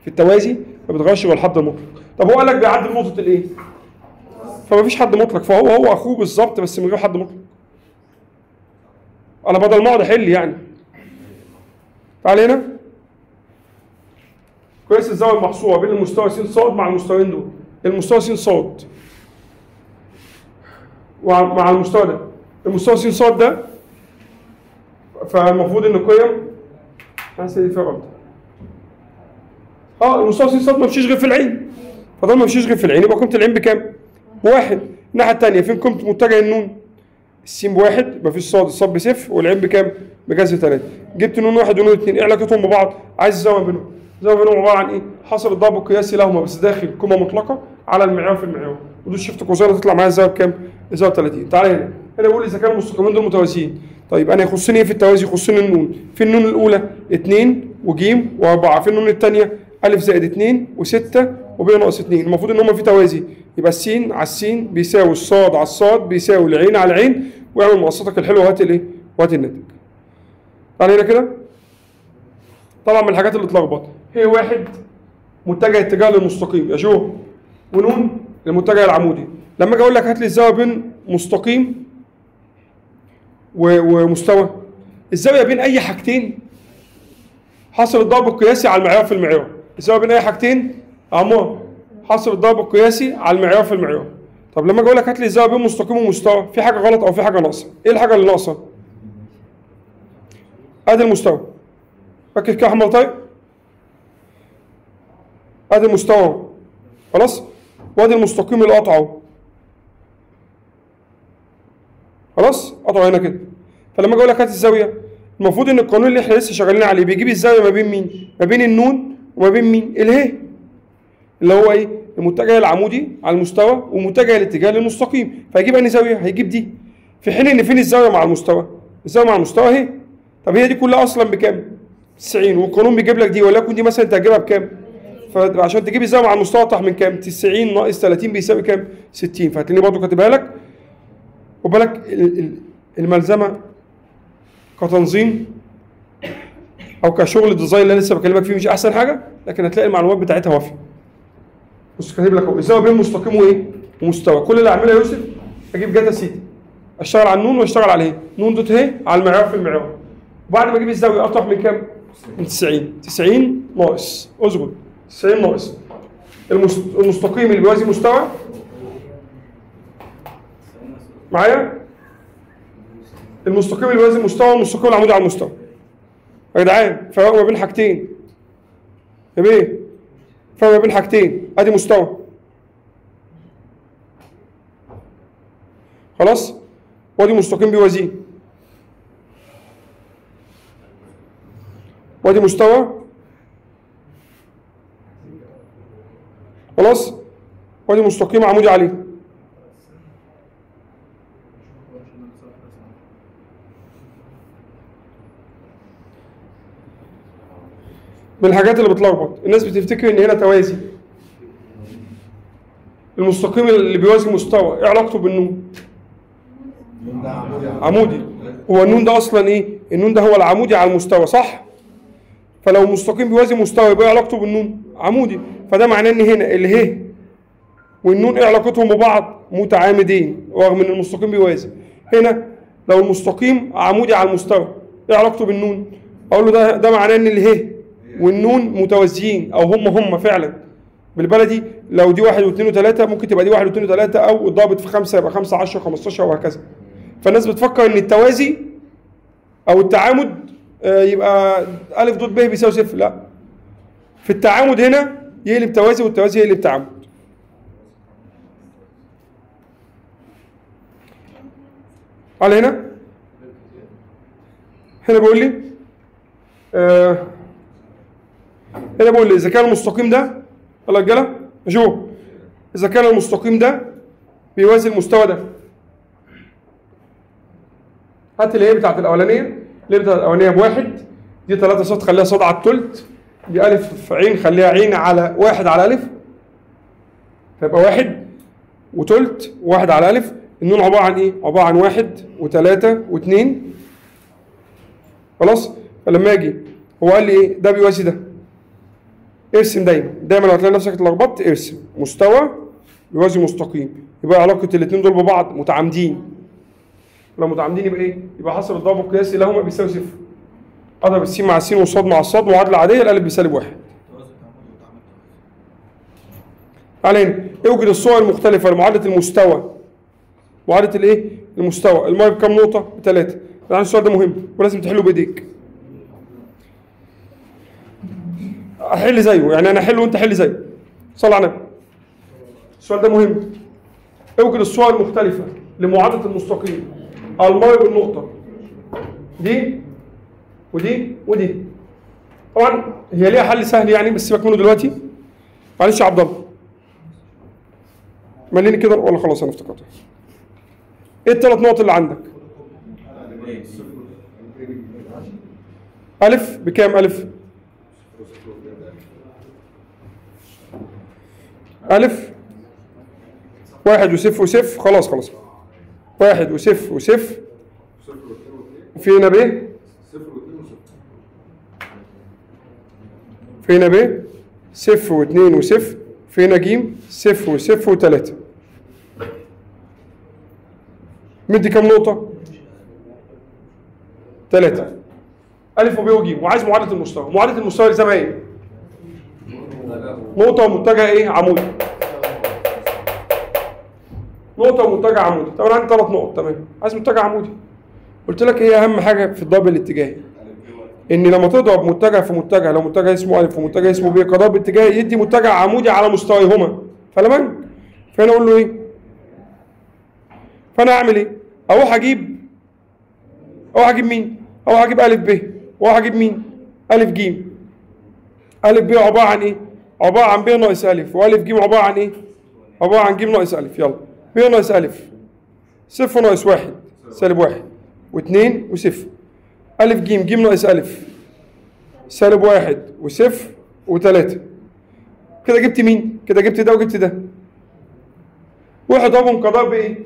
في التوازي ما بيتغيرش غير الحد المطلق. طب هو قال لك بيعدي نقطة الايه؟ فما فيش حد مطلق، فهو اخوه بالظبط بس من غير حد مطلق. انا بدل ما اقعد احل يعني. تعال هنا. قياس الزاوية المحصورة بين المستوى س ص مع المستويين دول. المستوى س ص مع المستوى ده. المستوى س ص ده فالمفروض ان القيم حاسس دي فيها غلط. المستوى س ص ما مشيش غير في العين. فده ما مشيش غير في العين، يبقى قيمة العين بكام؟ بواحد. الناحية الثانية فين قيمة متجه النون؟ السين بواحد، مفيش صاد، الصاد بصفر، والعين بكام؟ بجذر 3. جبت نون 1 ونون 2، ايه علاقتهم ببعض؟ عايز الزاوية بينهم. الزاويه بينهم عباره عن ايه؟ حاصل الضرب القياسي لهما بس داخل قيمه مطلقه على المعيار في المعيار، ودول شفت قوسين تطلع معايا الزاويه بكام؟ الزاويه 30. تعالى هنا، هنا بيقول اذا كان المستقيمين دول متوازيين. طيب انا يخصني ايه في التوازي؟ يخصني النون. في النون الاولى 2 وجيم و4، في النون الثانيه أ زائد 2 و6 وب ناقص 2. المفروض ان هم في توازي، يبقى السين على السين بيساوي الصاد على الصاد بيساوي العين على العين، واعمل مقصاتك الحلوه وهات الايه؟ وهات الناتج. تعالى هنا كده. طبعا من الحاجات اللي اتلخبط هي واحد متجه اتجاه للمستقيم يا شو، ونون للمتجه العمودي. لما اجي اقول لك هات لي الزاويه بين مستقيم ومستوى، الزاويه بين اي حاجتين حاصل الضرب القياسي على المعيار في المعيار. الزاويه بين اي حاجتين عمار حاصل الضرب القياسي على المعيار في المعيار. طب لما اجي اقول لك هات لي الزاويه بين مستقيم ومستوى، في حاجه غلط او في حاجه ناقصه. ايه الحاجه اللي ناقصه؟ ادي المستوى، ركز كده يا احمد. طيب ادي المستوى خلاص، وادي المستقيم اللي قطعه خلاص، قطعه هنا كده. فلما اجي اقول لك هات الزاويه، المفروض ان القانون اللي احنا لسه شغالين عليه بيجيب الزاويه ما بين مين؟ ما بين النون وما بين مين؟ اله، اللي هو ايه؟ المتجه العمودي على المستوى ومتجه الاتجاه للمستقيم، فهيجيب انهي زاويه؟ هيجيب دي. في حين ان فين الزاويه مع المستوى؟ الزاويه مع المستوى اهي. طب هي دي كلها اصلا بكام؟ 90، والقانون بيجيب لك دي، ولكن دي مثلا انت هتجيبها بكام؟ فعشان تجيب الزاويه مع المستوى اطرح من كام؟ 90 ناقص 30 بيساوي كام؟ 60. فهتلاقيني برضه كاتبها لك. خد بالك الملزمه كتنظيم او كشغل ديزاين اللي انا لسه بكلمك فيه مش احسن حاجه، لكن هتلاقي المعلومات بتاعتها وافيه. بص كاتب لك اهو الزاويه بين مستقيم وايه؟ ومستوى. كل اللي اعمله يا يوسف اجيب جاتا سيتي، اشتغل على النون واشتغل على ايه؟ نون دوت اهي على المعيار في المعيار. وبعد ما اجيب الزاويه اطرح من كام؟ من 90. 90 ناقص اصبر 90 ناقص المستقيم اللي بيوازي مستوى معايا، المستقيم اللي بيوازي مستوى والمستقيم العمودي على المستوى. يا جدعان فرق ما بين حاجتين يا بيه، فرق ما بين حاجتين. ادي مستوى خلاص، وادي مستقيم بيوازيه، وادي مستوى خلاص، وادي مستقيم عمودي عليه. من الحاجات اللي بتلخبط الناس بتفتكر ان هنا توازي. المستقيم اللي بيوازي مستوى ايه علاقته بالنون؟ عمودي. هو النون ده اصلا ايه؟ النون ده هو العمودي على المستوى صح؟ فلو المستقيم بيوازي مستوى يبقى علاقته بالنون عمودي، فده معناه ان هنا اله والنون ايه علاقتهم ببعض؟ متعامدين رغم ان المستقيم بيوازي. هنا لو المستقيم عمودي على المستوى ايه علاقته بالنون؟ اقول له ده معناه ان اله والنون متوازيين او هم فعلا. بالبلدي لو دي 1 و2 و3 ممكن تبقى دي 1 و2 و3، او الضابط في 5 يبقى 5 10 15 وهكذا. فالناس بتفكر ان التوازي او التعامد يبقى أ ضد ب بيساوي صفر. لا، في التعامد هنا يقلب توازي والتوازي يقلب تعامد. على هنا بيقول لي هنا بيقول لي اذا كان المستقيم ده يلا يا رجاله شوف، اذا كان المستقيم ده بيوازي المستوى ده، هات اللي هي بتاعت الاولانيه، اللي بتاعت الاولانيه بواحد، دي 3 صاد خليها صاد على الثلث، دي الف في عين خليها عين على 1 على الف، فيبقى 1 وثلث و1 على الف. النون عباره عن ايه؟ عباره عن 1 و3 و2 خلاص. فلما اجي هو قال لي ايه؟ ده بيوازي ده، ارسم دايما لو هتلاقي نفسك اتلخبطت ارسم مستوى بيوازي مستقيم، يبقى علاقه الاثنين دول ببعض متعامدين. لو متعامدين يبقى ايه؟ يبقى حاصل الضرب القياسي لهما بيساوي صفر. اضرب السين مع السين والصاد مع الصاد معادله عاديه، الالف بسالب 1. علينا اوجد الصور المختلفه لمعادله المستوى. معادله الايه؟ المستوى. الماء بكام نقطه؟ ب3. يعني السؤال ده مهم ولازم تحله بايديك. احل زيه، يعني انا احله وانت حل زيه. صل على النبي. السؤال ده مهم. اوجد الصور المختلفه لمعادله المستقيم. الماء بالنقطه دي ودي ودي. طبعا هي ليها حل سهل يعني، بس سيبك منه دلوقتي. معلش يا عبد الله، مليني كده ولا خلاص انا افتكرتها. ايه الثلاث نقط اللي عندك؟ ألف بكام ألف؟ ألف واحد وصفر وصفر، خلاص خلاص. واحد وصفر وصفر، في هنا ب، في هنا ب، صفر واثنين وصفر، في هنا جيم، صفر وصفر وثلاثة. مدي كام نقطة؟ 3. ألف وب وجيم، وعايز معادلة المستوى. معادلة المستوى لزمها ايه؟ نقطة ومتجه ايه؟ عمودي. نقطة ومتجه عمودي. طب انا عندي 3 نقط، تمام. عايز متجه عمودي. قلت لك ايه اهم حاجة في الضرب الاتجاهي؟ ان لما تضرب متجه في متجه، لو متجه اسمه ألف ومتجه اسمه ب كضرب اتجاهي، يدي متجه عمودي على مستويهما. فلما فانا اقول له ايه؟ فانا اعمل ايه؟ اروح اجيب مين؟ اروح اجيب ألف ب، واروح اجيب مين؟ ألف ج. ألف ب عبارة عن ايه؟ عبارة عن ب ناقص ألف، وألف ج عبارة عن ايه؟ عبارة عن ج ناقص ألف. يلا ب ناقص ألف، صفر ناقص واحد سالب واحد، واثنين وصفر. ألف ج، ج ناقص ألف، سالب واحد وصفر وثلاثة. كده جبت مين؟ كده جبت ده وجبت ده. واحد ضربهم كضرب ايه؟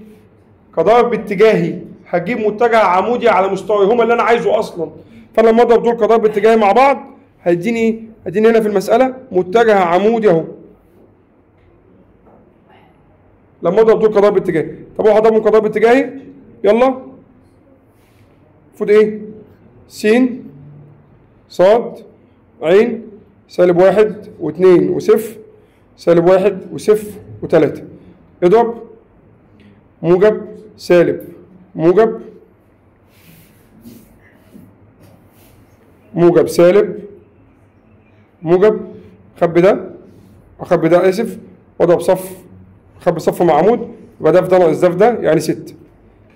كضرب اتجاهي. هجيب متجه عمودي على مستويهما اللي انا عايزه اصلا. فانا لما اضرب دول كضرب اتجاهي مع بعض هيديني ايه؟ هيديني هنا في المسألة متجه عمودي اهو. لما اضرب دول كضرب اتجاهي. طب اروح اضربهم كضرب اتجاهي. يلا. المفروض ايه؟ س صاد عين سالب واحد واثنين وصفر، سالب واحد وصفر وثلاثة. اضرب موجب سالب موجب، موجب سالب موجب، خبي ده اخبي ده اسف، واضرب صف، اخبي صف مع عمود، يبقى ده في ده ناقص ده في ده يعني 6.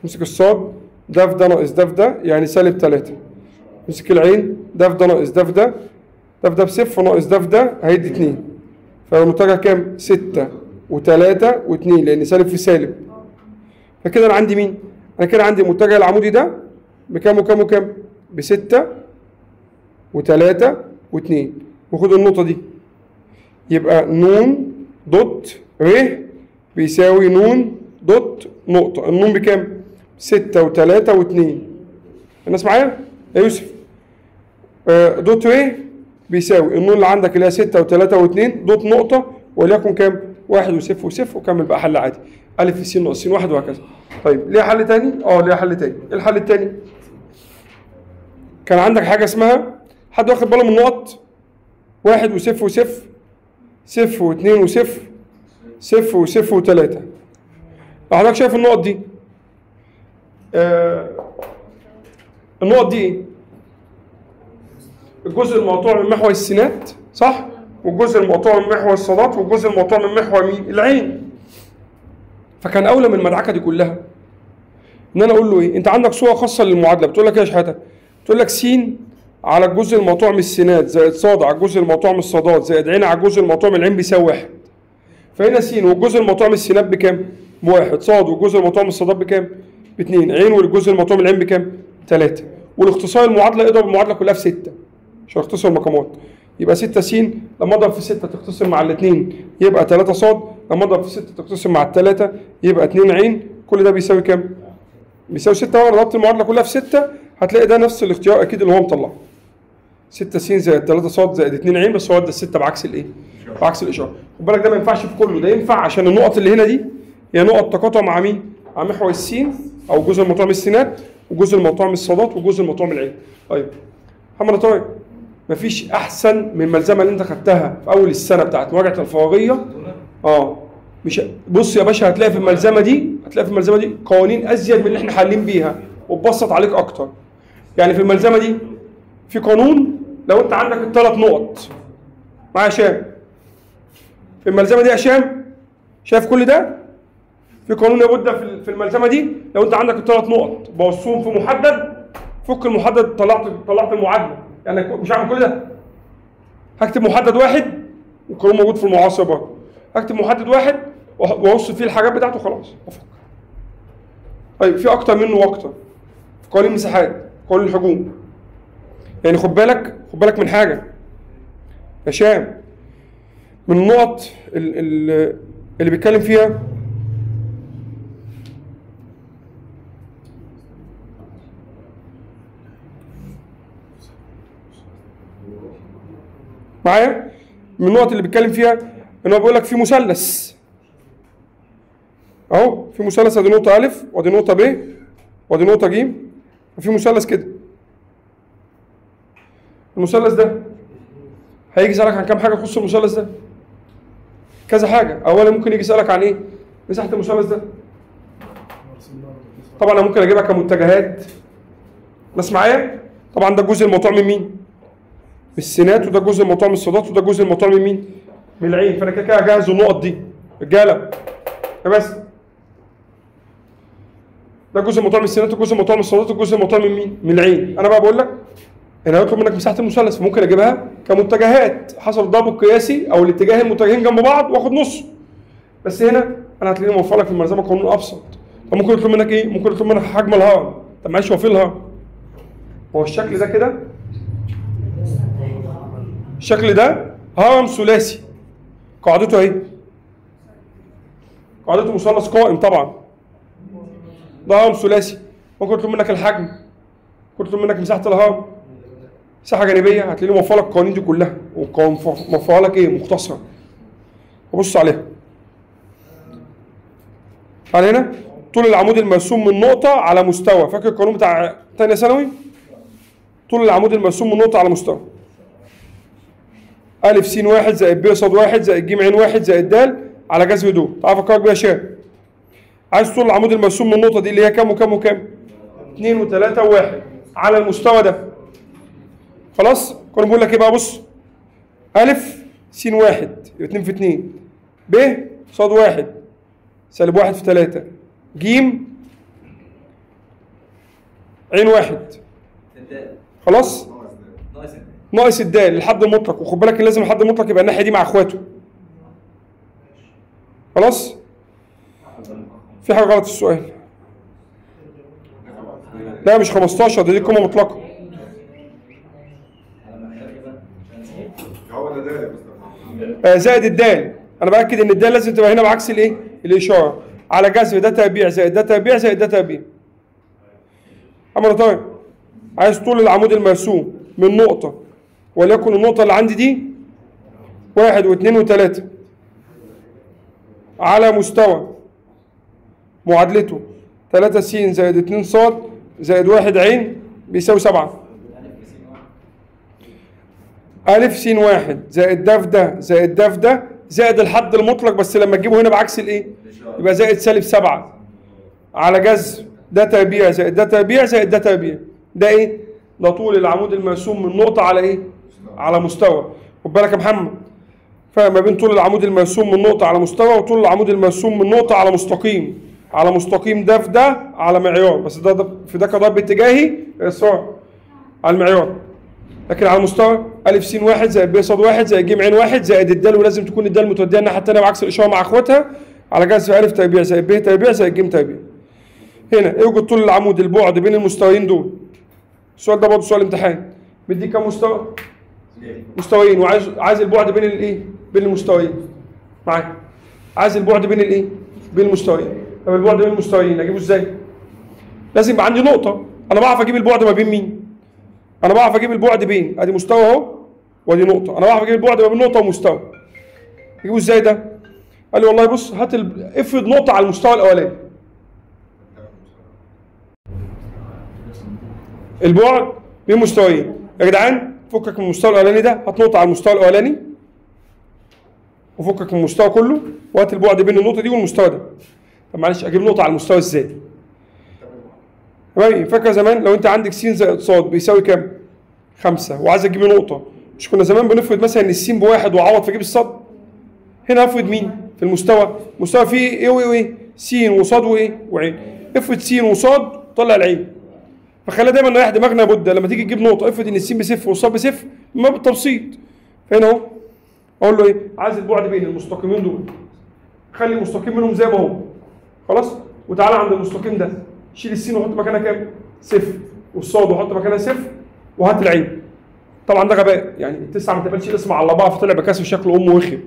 امسك الصاد، ده في ده ناقص ده في ده يعني سالب 3. امسك العين، ده في ده ناقص ده في ده، ده في ده بصفر ناقص ده في ده هيدي 2. فالمتجه كام؟ 6 و3 و2 لان سالب في سالب. فكده انا عندي مين؟ انا كده عندي المتجه العمودي ده بكام وكام وكام؟ ب6 و3 و2. وخد النقطة دي، يبقى نون دوت ر بيساوي نون دوت نقطة. النون بكام؟ 6 و3 و2. الناس معايا؟ يا يوسف. دوت ر بيساوي النون اللي عندك اللي هي 6 و3 و2 دوت نقطة، وليكن كام؟ 1 وصفر وصفر، وكمل بقى حل عادي. ألف في س ناقص س واحد وهكذا. طيب ليه حل تاني؟ ليه حل تاني. ايه الحل التاني؟ كان عندك حاجة اسمها، حد واخد باله من النقط؟ 1 وصفر وصفر، صفر واثنين وصفر، صفر وصفر وثلاثة. لو حضرتك شايف النقط دي، النقط دي ايه؟ الجزء المقطوع من محور السينات صح؟ والجزء المقطوع من محور الصادات، والجزء المقطوع من محور مين؟ العين. فكان اولى من المدعكه دي كلها ان انا اقول له ايه؟ انت عندك صوره خاصه للمعادله بتقول لك ايه يا شحاته؟ بتقول لك س على الجزء المقطوع من السينات زائد صاد على الجزء المقطوع من الصادات زائد عين على الجزء المقطوع من العين بيساوي 1. فهنا س والجزء المقطوع من السينات بكام؟ ب1. صاد والجزء المقطوع من الصادات بكام؟ ب2. عين والجزء المقطوع من العين بكام؟ 3. والاختصار المعادله اضرب المعادله كلها في 6 عشان اختصر المقامات. يبقى 6 س لما اضرب في 6 تختصر مع الاثنين يبقى 3 صاد، لما اضرب في 6 تختصر مع الثلاثه يبقى 2 عين. كل ده بيساوي كام؟ بيساوي 6. وانا ضربت المعادله كلها في 6 هتلاقي ده نفس الاختيار اكيد اللي هو مطلعه. 6 س زائد 3 صاد زائد 2 عين، بس هو ادى ال6 بعكس الايه؟ بعكس الاشاره. خد بالك ده ما ينفعش في كله، ده ينفع عشان النقط اللي هنا دي هي نقط تقاطع مع مين؟ مع محور السين او الجزء المقطوع من السينات والجزء المقطوع من الصادات والجزء المقطوع من العين. طيب محمد طارق، مفيش احسن من الملزمه اللي انت خدتها في اول السنه بتاعت مراجعه الفراغيه. مش بص يا باشا، هتلاقي في الملزمه دي قوانين ازيد من اللي احنا حالين بيها وتبسط عليك اكتر. يعني في الملزمه دي في قانون لو انت عندك الثلاث نقط معايا هشام. في الملزمه دي يا هشام شايف كل ده؟ في قانون لابد في الملزمه دي لو انت عندك الثلاث نقط بوصفهم في محدد، فك المحدد طلعت المعادله. يعني مش هعمل كل ده، هكتب محدد واحد والقانون موجود في المعاصر برضه. هكتب محدد واحد واوصف فيه الحاجات بتاعته خلاص افك. طيب في اكتر منه واكتر في قوانين المساحات، قوانين الحجوم. يعني خد بالك من حاجه يا شام، من النقط اللي بيتكلم فيها معايا، من النقط اللي بيتكلم فيها ان هو بيقول لك في مثلث اهو، في مثلث ادي نقطه الف وادي نقطه ب وادي نقطه ج، وفي مثلث كده. المثلث ده هيجي يسالك عن كام حاجه تخص المثلث ده؟ كذا حاجه. اولا ممكن يجي يسالك عن ايه؟ مساحه المثلث ده. طبعا انا ممكن اجيبها كمتجهات. ناس معايا؟ طبعا ده الجزء المقطوع من مين؟ من السينات، وده الجزء المقطوع من الصادات، وده الجزء المقطوع من مين؟ من العين. فانا كده هجهز النقط دي رجاله بس. ده الجزء المقطوع من السينات، والجزء المقطوع من الصادات، والجزء المقطوع من مين؟ من العين. انا بقى بقول لك انا هيطلب منك مساحه المثلث، فممكن اجيبها كمتجهات حسب الضرب القياسي او الاتجاه المتجهين جنب بعض واخد نصه. بس هنا انا هتلاقيني موفر لك في الملزمه قانون ابسط. فممكن يطلب منك ايه؟ ممكن يطلب منك حجم الهرم. طب معلش هو فين الهرم؟ هو الشكل ده كده، الشكل ده هرم ثلاثي قاعدته اهي، قاعدته مثلث قائم طبعا. ده هرم ثلاثي. ممكن يطلب منك الحجم، ممكن يطلب منك مساحه الهرم، مساحه جانبيه. هتلاقيني موفر لك القوانين دي كلها، وموفر لك ايه؟ مختصره. وبص عليها. تعال هنا، طول العمود المرسوم من نقطه على مستوى. فاكر القانون بتاع ثانيه ثانوي؟ طول العمود المرسوم من نقطه على مستوى أ س واحد زائد ب ص واحد زائد ج ع واحد زائد د على جذر دول. تعال افكرك بيها يا شباب. عايز طول العمود المرسوم من النقطه دي اللي هي كام وكام وكام؟ 2 و3 و1 على المستوى ده. خلاص؟ كنا بنقول لك ايه بقى؟ بص، أ س واحد يبقى 2 في 2، ب ص واحد سالب 1 في 3، ج ع واحد. خلاص؟ ناقص الدال الحد المطلق. وخد بالك لازم الحد المطلق يبقى الناحيه دي مع اخواته. خلاص؟ في حاجه غلط في السؤال. لا مش 15، دي قيمه مطلقه. زائد الدال. انا باكد ان الدال لازم تبقى هنا بعكس الايه؟ الاشاره. على جذر ده تربيع زائد ده تربيع زائد ده تربيع. امر طيب. عايز طول العمود المرسوم من نقطه، وليكن النقطه اللي عندي دي 1 و2 و3 على مستوى معادلته 3 س زائد 2 ص زائد 1 ع بيساوي 7. أ س واحد زائد ده في ده زائد ده في ده زائد الحد المطلق، بس لما تجيبه هنا بعكس الايه؟ يبقى زائد سالب 7 على جذر ده تربيع زائد ده تربيع زائد ده تربيع. ده ايه؟ ده طول العمود المرسوم من نقطة على ايه؟ على مستوى. خد بالك يا محمد، فرق ما بين طول العمود المرسوم من نقطة على مستوى وطول العمود المرسوم من نقطة على مستقيم. على مستقيم ده في ده على معيار، بس ده في ده كضرب اتجاهي إصرار على المعيار. لكن على مستوى أ س واحد زائد ب ص واحد زائد ج ع واحد زائد الدال، ولازم تكون الدال متودية الناحية التانية بعكس الإشارة مع إخواتها، على جذر أ تربيع زائد ب تربيع زائد ج تربيع. هنا يوجد طول العمود البعد بين المستويين دول. السؤال ده برضه سؤال امتحان. بيديك كام مستوى؟ مستويين، وعايز البعد بين الايه؟ بين المستويين. معايا؟ عايز البعد بين الايه؟ بين المستويين. طب البعد بين المستويين اجيبه ازاي؟ لازم يبقى عندي نقطة. أنا بعرف أجيب البعد ما بين مين؟ أنا بعرف أجيب البعد بين أدي مستوى أهو وأدي نقطة. أنا بعرف أجيب البعد ما بين نقطة ومستوى. أجيبه ازاي ده؟ قال لي والله بص هات افرض نقطة على المستوى الأولاني. البعد بين مستويين. يا جدعان فكك من المستوى الاولاني ده، هات نقطه على المستوى الاولاني وفكك من المستوى كله، وهات البعد بين النقطه دي والمستوى ده. طب معلش اجيب نقطه على المستوى ازاي؟ تمام. فاكر زمان لو انت عندك س زائد ص بيساوي كام؟ 5، وعايز اجيب نقطه، مش كنا زمان بنفرض مثلا ان السين بواحد واعوض فاجيب الصاد؟ هنا افرض مين؟ في المستوى، المستوى فيه ايه وايه وايه؟ س وصاد وايه؟ وعين. افرض س وصاد طلع العين. فخلينا دايما نريح دماغنا بد لما تيجي تجيب نقطه افرض ان السين بصفر والصاد بصفر، ما بالتبسيط. هنا اهو اقول له ايه؟ عايز البعد بين المستقيمين دول، خلي المستقيم منهم زي ما هو خلاص، وتعالى عند المستقيم ده شيل السين وحط مكانها كام؟ صفر، والصاد وحط مكانها صفر، وهات العين. طبعا ده غباء، يعني التسعه ما تقبلش الاسم على بعض، فطلع بكسر شكل امه وخم.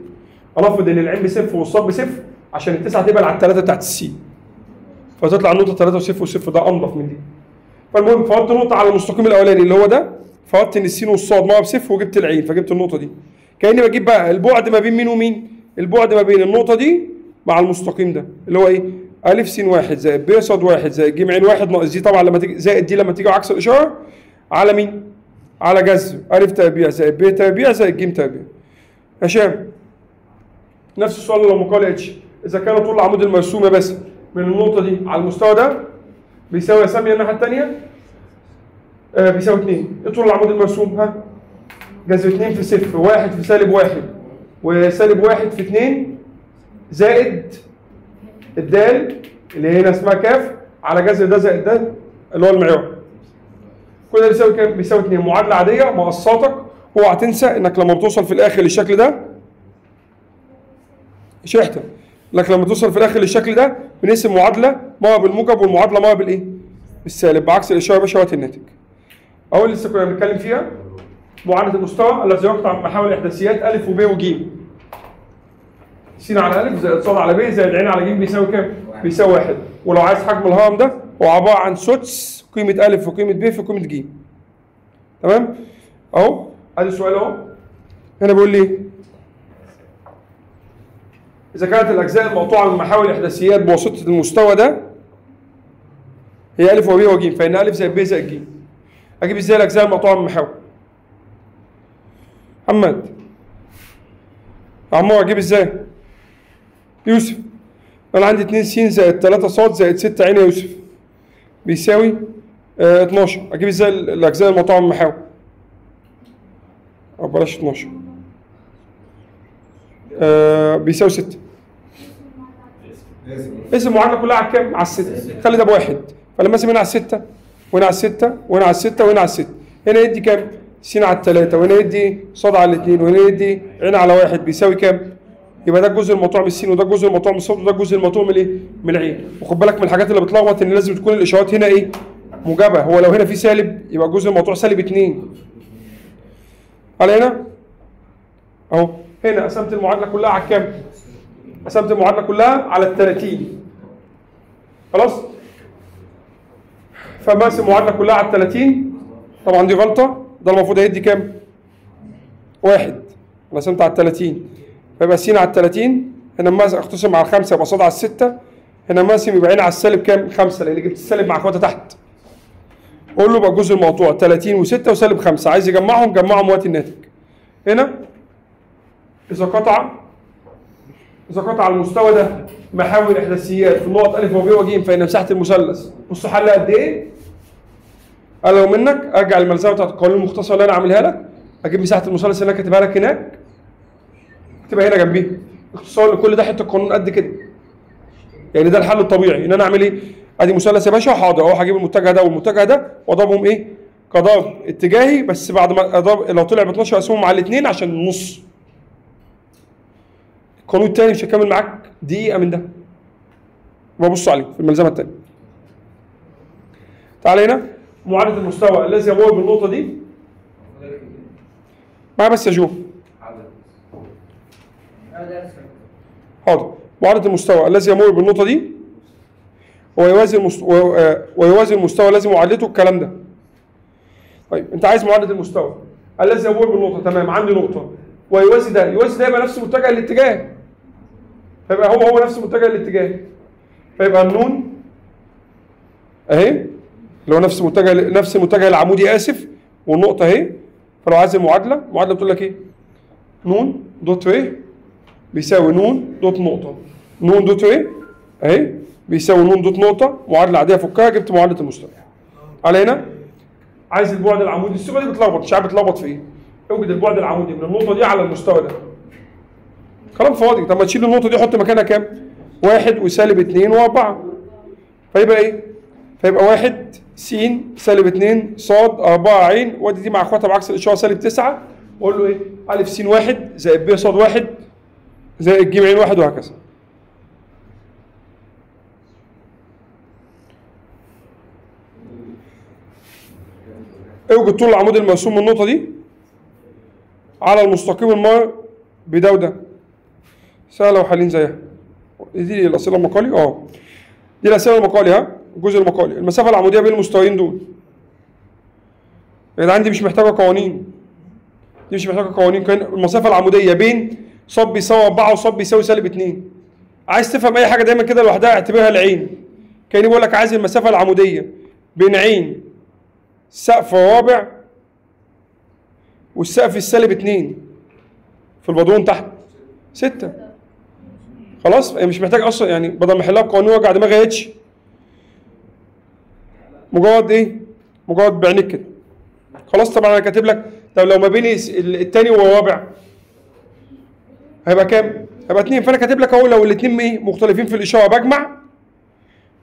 هنفرض ان العين بصفر والصاد بصفر عشان التسعه تقبل على الثلاثه بتاعت السين، فتطلع النقطه 3 وصفر وصفر، ده انضف من دي. فالمهم فوضت نقطه على المستقيم الاولاني اللي هو ده، فوضت ان السين والصاد ما بصفر وجبت العين، فجبت النقطه دي. كاني بجيب بقى البعد ما بين مين ومين؟ البعد ما بين النقطه دي مع المستقيم ده اللي هو ايه؟ ا س واحد زائد ب ص واحد زائد ج عين واحد ناقص دي، طبعا لما تيجي زائد دي لما تيجي عكس الاشاره على مين؟ على جذر ا تربيع زائد ب تربيع زائد ج تربيع. هشام نفس السؤال لو مقال اتش، اذا كان طول العمود المرسوم بس من النقطه دي على المستوى ده بيساوي يا ساميه الناحيه الثانيه بيساوي 2. ايه طول العمود المرسوم؟ ها جذر 2 في صفر، 1 في سالب 1 وسالب 1 في 2 زائد الدال اللي هنا اسمها كاف على جذر ده زائد ده اللي هو المعيار. كل ده بيساوي كام؟ بيساوي 2. معادله عاديه مقسطك. اوعى تنسى انك لما بتوصل في الاخر للشكل ده شحته، لكن لما توصل في الاخر للشكل ده بنقسم معادله ما بالموجب والمعادله ما بالايه؟ بالسالب، بعكس الاشاره يا باشا وقت الناتج. اول لسه كنا بنتكلم فيها معادله المستوى الذي يقطع محاور الاحداثيات ا وب وج. س على ا زائد ص على ب زائد ع على ج بيساوي كام؟ بيساوي 1. ولو عايز حجم الهرم ده هو عباره عن سدس قيمه ا وقيمه ب في قيمه ج. تمام؟ اهو ادي السؤال اهو. هنا بيقول لي اذا كانت الاجزاء المقطوعه من محاور الاحداثيات بواسطه المستوى ده هي ا وب وج، فان ا زائد ب زائد ج. اجيب ازاي الاجزاء المقطوعه من المحاور؟ محمد عمار اجيب ازاي؟ يوسف انا عندي 2 س زائد 3 ص زائد 6 عين يا يوسف بيساوي 12. اجيب ازاي الاجزاء المقطوعه من المحاور؟ او بلاش 12 بيساوي 6. اسم المعادله كلها على كام؟ على الستة. خلي ده بواحد، فلما اسم هنا على الستة وهنا على الستة وهنا على الستة وهنا على الستة، هنا يدي كام؟ س على الثلاثة، وهنا يدي ص على الاثنين، وهنا يدي عين على واحد بيساوي كام؟ يبقى ده الجزء المقطوع من السين وده الجزء المقطوع من الصاد وده الجزء المقطوع من الايه؟ من العين. وخد بالك من الحاجات اللي بتلخبط ان لازم تكون الاشارات هنا ايه؟ موجبه. هو لو هنا في سالب يبقى الجزء المقطوع سالب 2. على هنا اهو، هنا قسمت المعادله كلها على كام؟ قسمت المعادله كلها على ال 30. خلاص؟ فمقسم المعادله كلها على ال 30. طبعا دي غلطه، ده المفروض هيدي كام؟ 1. انا قسمت على ال 30 فيبقى س على ال 30، هنا مقسم اختصم على 5 يبقى ص على 6، هنا مقسم يبقى عين على السالب كام؟ 5 لان جبت السالب مع اخواتها تحت. قول له بقى الجزء المقطوع 30 و6 وسالب 5، عايز يجمعهم جمعهم وقت الناتج. هنا إذا قطع المستوى ده محاور احداثيات في النقط ا وب وج فإن مساحة المثلث، بص حلها قد إيه؟ قال لو منك أرجع للملزمة بتاعت القانون المختصر اللي أنا عاملها لك، أجيب مساحة المثلث اللي أنا كاتبها لك هناك، اكتبها هنا جنبيها. اختصار لكل ده حتة القانون قد كده. يعني ده الحل الطبيعي إن أنا أعمل إيه؟ أدي مثلث يا باشا، حاضر أهو هجيب المتجه ده والمتجه ده وأضربهم إيه؟ كضرب اتجاهي، بس بعد ما أضرب لو طلع ب 12 أقسمهم على الاثنين عشان النص. القانون الثاني مش هكمل معاك دقيقة من ده. ببص عليه في الملزمة الثانية. تعال هنا معادلة المستوى الذي يمر بالنقطة دي. معايا بس يا جو. حاضر. معادلة المستوى الذي يمر بالنقطة دي ويوازي المستوى الذي معادلته الكلام ده. طيب انت عايز معادلة المستوى الذي يمر بالنقطة، تمام، عندي نقطة ويوازي ده، يوازي ده يبقى نفس متجه الاتجاه، فيبقى هو نفس متجه الاتجاه، فيبقى النون اهي اللي هو نفس متجه العمودي، اسف، والنقطة اهي. فلو عايز المعادلة بتقول لك ايه؟ نون دوت ر بيساوي نون دوت نقطة، نون دوت ر اهي بيساوي نون دوت نقطة، معادلة عادية فكها، جبت معادلة المستوى. على هنا عايز البعد العمودي، الصيغة دي بتلخبط، مش عارف بتلخبط في ايه؟ اوجد البعد العمودي من النقطة دي على المستوى ده. كلام فاضي. طب ما تشيل النقطة دي حط مكانها كام؟ 1 وسالب 2 و4. فيبقى ايه؟ فيبقى 1 س سالب 2 ص 4 عين، وادي دي مع اخواتها بعكس الاشارة سالب 9 واقول له ايه؟ ا س واحد زائد ب ص واحد زائد ج ع واحد وهكذا. اوجد طول العمود المرسوم من النقطة دي على المستقيم المار بده وده. سهلة وحالين زيها. دي الأسئلة المقالي دي الأسئلة المقالي الجزء المقالي. المسافة العمودية بين المستويين دول. يا جدعان دي مش محتاجة قوانين. دي مش محتاجة قوانين. كان المسافة العمودية بين ص بيساوي 4 وص بيساوي -2. عايز تفهم أي حاجة دايما كده لوحدها اعتبرها العين. كأني بقول لك عايز المسافة العمودية بين عين سقف رابع والسقف -2 في البدون تحت 6. خلاص مش محتاج اصلا يعني بدل ما احلها بقوانين وجع دماغي اتش مجرد ايه؟ مجرد بعينيك كده. خلاص طبعا انا كاتب لك. طب لو ما بين الثاني والرابع هيبقى كام؟ هيبقى 2. فانا كاتب لك اهو لو الاثنين ايه؟ مختلفين في الاشاره بجمع.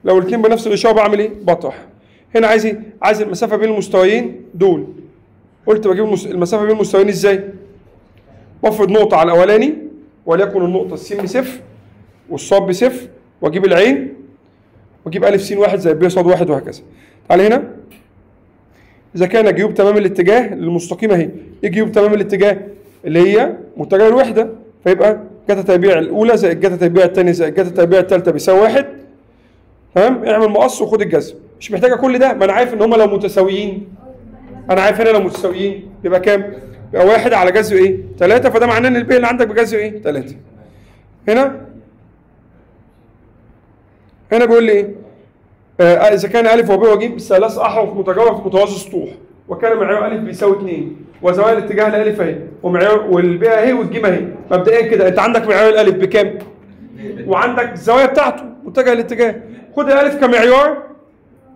لو الاثنين بنفس الاشاره بعمل ايه؟ بطرح. هنا عايز ايه؟ عايز المسافه بين المستويين دول. قلت بجيب المسافه بين المستويين ازاي؟ بفرض نقطه على الاولاني وليكن النقطه س بصفر والصاد بصفر واجيب العين واجيب ا س واحد زائد ب ص واحد وهكذا. تعال هنا اذا كان جيوب تمام الاتجاه للمستقيم اهي. ايه جيوب تمام الاتجاه؟ اللي هي متجه الوحده. فيبقى جتا تربيع الاولى زائد جتا تربيع الثانيه زائد جتا تربيع الثالثه بيساوي 1. تمام؟ اعمل مقص وخد الجذر. مش محتاجه كل ده. ما انا عارف ان هم لو متساويين. انا عارف هنا لو متساويين يبقى كام؟ يبقى 1 على جذر ايه؟ 3. فده معناه ان البي اللي عندك بجذر ايه؟ 3. هنا بيقول لي ايه؟ اذا كان ا وب وج ثلاث احرف متجاوره في متوازي السطوح وكان معيار ا بيساوي 2 وزوايا الاتجاه الالف اهي ومعيار والب اهي والجيم اهي. مبدئيا كده انت عندك معيار الالف بكام؟ وعندك الزوايا بتاعته متجه الاتجاه. خد الالف كمعيار